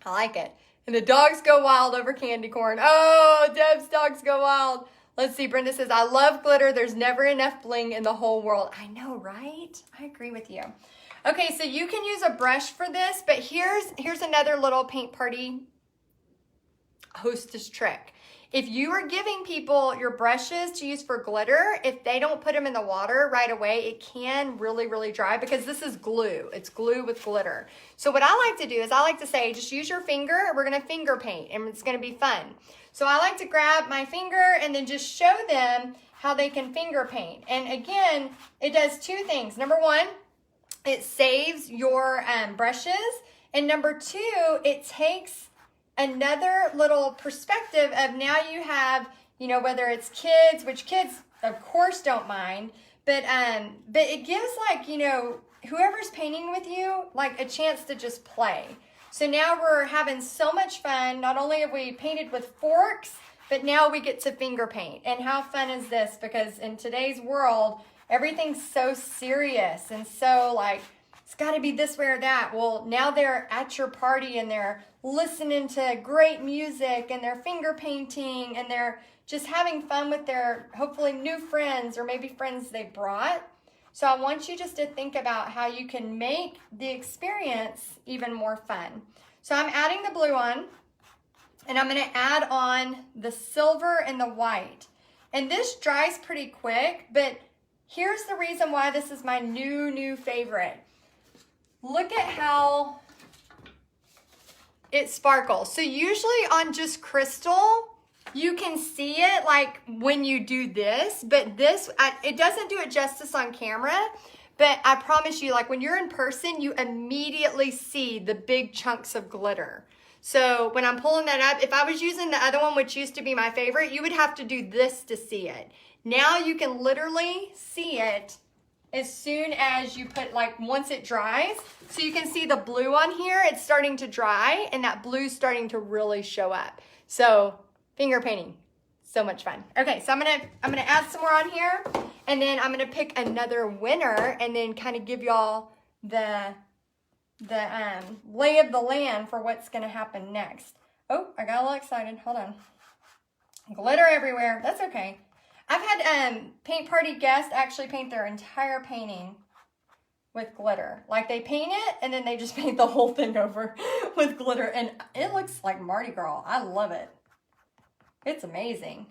I like it. And the dogs go wild over candy corn. Oh, Deb's dogs go wild. Let's see, Brenda says, I love glitter. There's never enough bling in the whole world. I know, right? I agree with you. Okay, so you can use a brush for this, but here's another little paint party hostess trick. If you are giving people your brushes to use for glitter, if they don't put them in the water right away, it can really, really dry because this is glue. It's glue with glitter. So what I like to do is I like to say, just use your finger. We're going to finger paint and it's going to be fun. So I like to grab my finger and then just show them how they can finger paint. And again, it does two things. Number one, it saves your brushes. And number two, it takes another little perspective of now you have, whether it's kids, which kids of course don't mind, but it gives whoever's painting with you like a chance to just play. So now we're having so much fun. Not only have we painted with forks, but now we get to finger paint. And how fun is this? Because in today's world, everything's so serious and so it's got to be this way or that. Well, now they're at your party and they're listening to great music and they're finger painting and they're just having fun with their hopefully new friends or maybe friends they brought. So I want you just to think about how you can make the experience even more fun. So I'm adding the blue on and I'm going to add on the silver and the white. And this dries pretty quick, but here's the reason why this is my new favorite. Look at how it sparkles. So usually on just crystal, you can see it like when you do this, but this, it doesn't do it justice on camera, but I promise you, like when you're in person, you immediately see the big chunks of glitter. So when I'm pulling that up, if I was using the other one, which used to be my favorite, you would have to do this to see it. Now you can literally see it as soon as you put, once it dries. So you can see the blue on here, it's starting to dry and that blue's starting to really show up. So finger painting, so much fun. Okay, so I'm gonna add some more on here and then I'm gonna pick another winner and then kind of give y'all the lay of the land for what's gonna happen next. Oh, I got a little excited, hold on. Glitter everywhere, that's okay. I've had paint party guests actually paint their entire painting with glitter. Like they paint it and then they just paint the whole thing over with glitter and it looks like Mardi Gras. I love it. It's amazing.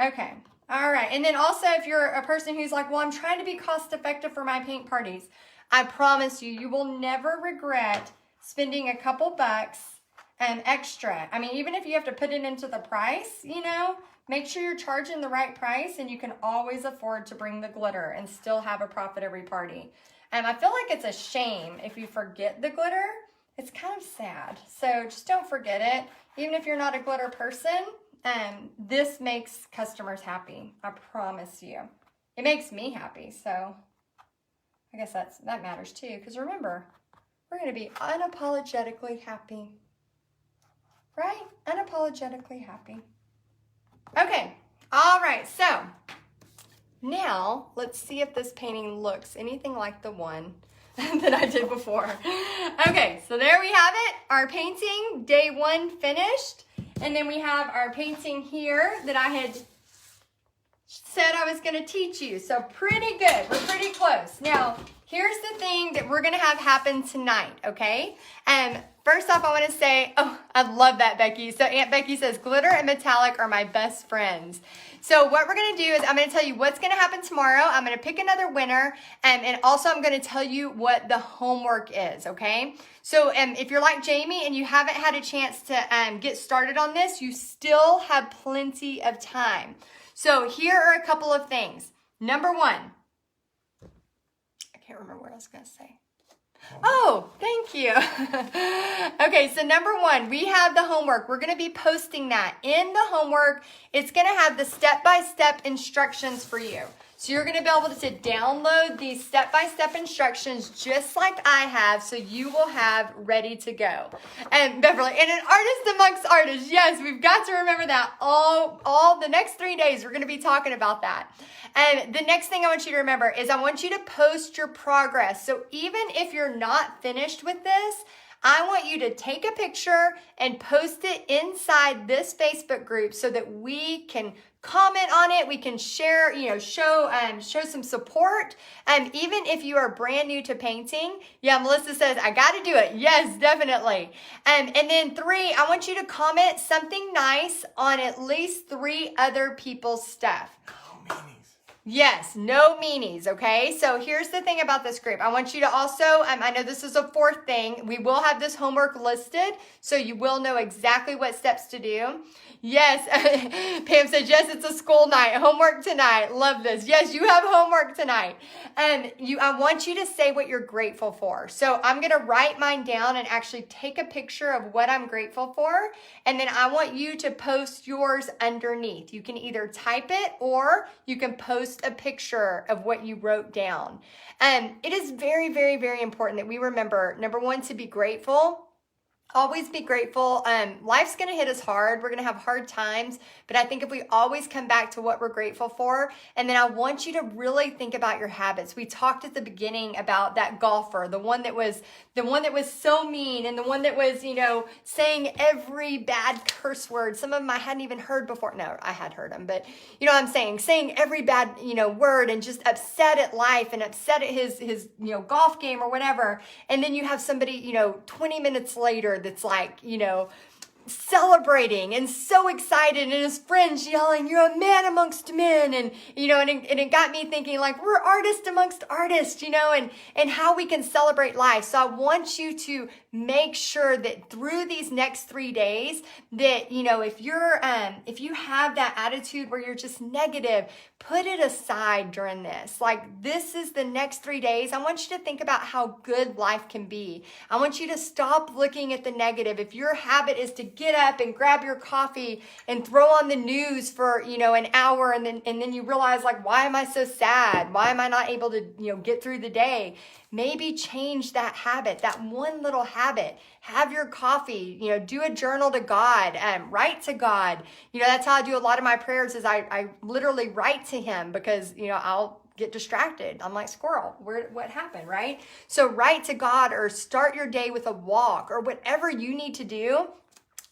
Okay, all right. And then also if you're a person who's like, well, I'm trying to be cost effective for my paint parties, I promise you, you will never regret spending a couple bucks extra. I mean, even if you have to put it into the price, make sure you're charging the right price and you can always afford to bring the glitter and still have a profit every party. And I feel like it's a shame if you forget the glitter. It's kind of sad. So just don't forget it. Even if you're not a glitter person, this makes customers happy. I promise you. It makes me happy. So I guess that matters too. Because remember, we're going to be unapologetically happy. Right? Unapologetically happy. Okay. All right. So now let's see if this painting looks anything like the one that I did before. Okay. So there we have it. Our painting, day one finished. And then we have our painting here that I had said I was going to teach you. So pretty good. We're pretty close. Now, here's the thing that we're going to have happen tonight. Okay. First off, I want to say, oh, I love that, Becky. So Aunt Becky says, glitter and metallic are my best friends. So what we're going to do is I'm going to tell you what's going to happen tomorrow. I'm going to pick another winner. And also I'm going to tell you what the homework is, okay? So if you're like Jamie and you haven't had a chance to get started on this, you still have plenty of time. So here are a couple of things. Number one, I can't remember what I was going to say. Oh, thank you. Okay, so number one, we have the homework. We're going to be posting that. In the homework, it's going to have the step-by-step instructions for you. So you're going to be able to download these step-by-step instructions just like I have, so you will have ready to go. And Beverly, and an artist amongst artists. Yes, we've got to remember that. All the next 3 days, we're going to be talking about that. And the next thing I want you to remember is I want you to post your progress. So even if you're not finished with this, I want you to take a picture and post it inside this Facebook group so that we can comment on it. We can share, show some support. Even if you are brand new to painting. Yeah, Melissa says, I got to do it. Yes, definitely. And then 3, I want you to comment something nice on at least 3 other people's stuff. Yes, no meanies, okay? So here's the thing about this group. I want you to also, I know this is a 4th thing. We will have this homework listed, so you will know exactly what steps to do. Yes, Pam says, yes, it's a school night. Homework tonight. Love this. Yes, you have homework tonight. I want you to say what you're grateful for. So I'm going to write mine down and actually take a picture of what I'm grateful for. And then I want you to post yours underneath. You can either type it or you can post a picture of what you wrote down. It is very, very, very important that we remember, number one, to be grateful. Always be grateful. Life's going to hit us hard. We're going to have hard times. But I think if we always come back to what we're grateful for, and then I want you to really think about your habits. We talked at the beginning about that golfer, the one that was so mean, and the one that was, saying every bad curse word. Some of them I hadn't even heard before. No, I had heard them, but you know what I'm saying every bad, word, and just upset at life and upset at his golf game or whatever. And then you have somebody, 20 minutes later that's like, celebrating and so excited, and his friends yelling, you're a man amongst men, and it got me thinking, like, we're artists amongst artists, and how we can celebrate life. So I want you to make sure that through these next 3 days that if you have that attitude where you're just negative, put it aside during this. Like, this is the next 3 days. I want you to think about how good life can be. I want you to stop looking at the negative. If your habit is to get up and grab your coffee and throw on the news for an hour, and then you realize, like, why am I so sad? Why am I not able to get through the day? Maybe change that habit, that one little habit. Have your coffee, do a journal to God, write to God. That's how I do a lot of my prayers, is I literally write to him, because, I'll get distracted. I'm like, squirrel, what happened, right? So write to God, or start your day with a walk, or whatever you need to do.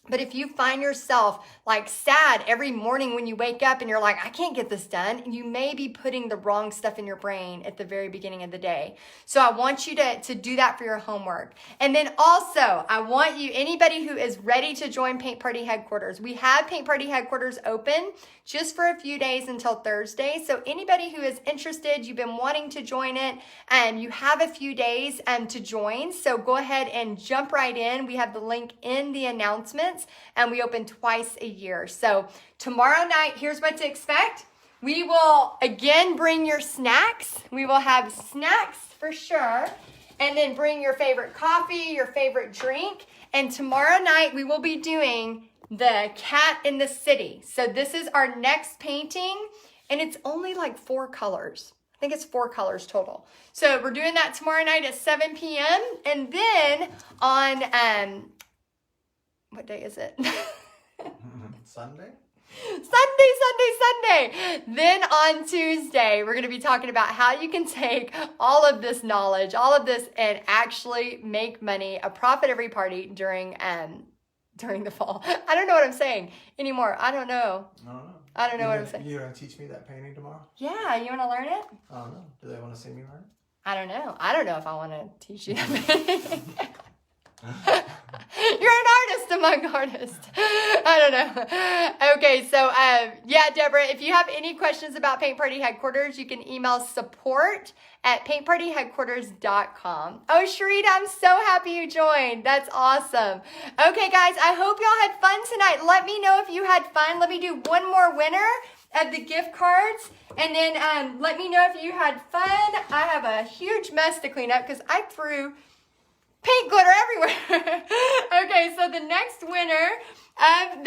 But if you find yourself like sad every morning when you wake up and you're like, I can't get this done, you may be putting the wrong stuff in your brain at the very beginning of the day. So I want you to do that for your homework. And then also, I want you, anybody who is ready to join Paint Party Headquarters, we have Paint Party Headquarters open just for a few days until Thursday. So anybody who is interested, you've been wanting to join it, and you have a few days to join. So go ahead and jump right in. We have the link in the announcements, and we open twice a year. So tomorrow night, here's what to expect. We will again bring your snacks. We will have snacks for sure. And then bring your favorite coffee, your favorite drink. And tomorrow night, we will be doing the Cat in the City. So this is our next painting, and it's only like 4 colors. I think it's 4 colors total. So we're doing that tomorrow night at 7 p.m. And then on, what day is it? Sunday? Sunday. Then on Tuesday, we're going to be talking about how you can take all of this knowledge, all of this, and actually make money, a profit every party during the fall. I don't know what I'm saying anymore. I don't know. I don't know what I'm saying. You're going to teach me that painting tomorrow? Yeah, you want to learn it? I don't know. Do they want to see me learn? I don't know. I don't know if I want to teach you that painting. You're an artist among artists. I don't know. Okay, so yeah, Deborah, if you have any questions about Paint Party Headquarters, you can email support@paintpartyheadquarters.com. Oh, Sharita, I'm so happy you joined. That's awesome. Okay, guys, I hope y'all had fun tonight. Let me know if you had fun. Let me do one more winner of the gift cards, and then let me know if you had fun. I have a huge mess to clean up because I threw paint glitter everywhere. Okay, so the next winner of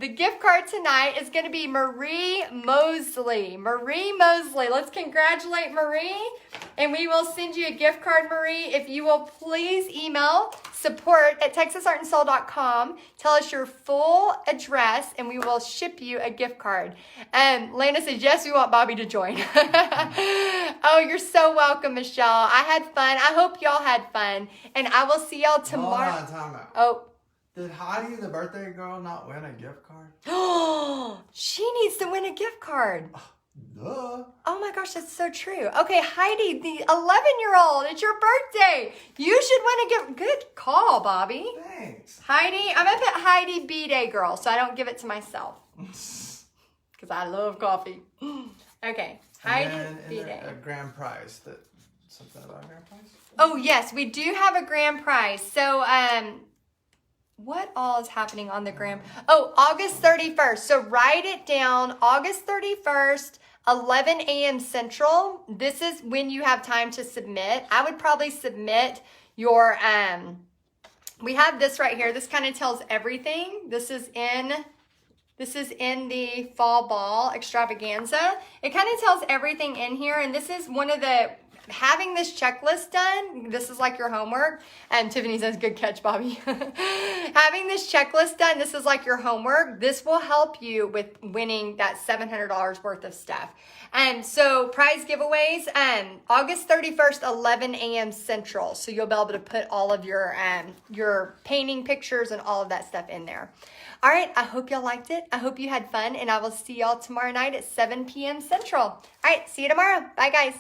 the gift card tonight is going to be Marie Mosley. Marie Mosley. Let's congratulate Marie, and we will send you a gift card, Marie. If you will please email support@texasartandsoul.com. Tell us your full address, and we will ship you a gift card. Lana says, yes, we want Bobby to join. Oh, you're so welcome, Michelle. I had fun. I hope y'all had fun, and I will see y'all tomorrow. Hold on, time out. Oh. Did Heidi, the birthday girl, not win a gift card? Oh, she needs to win a gift card. Duh. Oh my gosh, that's so true. Okay, Heidi, the 11-year-old, it's your birthday. You should win a gift. Good call, Bobby. Thanks. Heidi, I'm going to put Heidi B-Day girl, so I don't give it to myself. Because I love coffee. Okay, Heidi B-Day. A grand prize. Something about a grand prize? Oh, yes, we do have a grand prize. So, what all is happening on the grand? Oh, August 31st. So write it down. August 31st, 11 a.m. Central. This is when you have time to submit. I would probably submit your, we have this right here. This kind of tells everything. This is in the fall ball extravaganza. It kind of tells everything in here. And this is one of the, having this checklist done, this is like your homework. And Tiffany says, good catch, Bobby. Having this checklist done, this is like your homework. This will help you with winning that $700 worth of stuff. And so prize giveaways, August 31st, 11 a.m. Central. So you'll be able to put all of your painting pictures and all of that stuff in there. All right, I hope y'all liked it. I hope you had fun, and I will see y'all tomorrow night at 7 p.m. Central. All right, see you tomorrow. Bye, guys.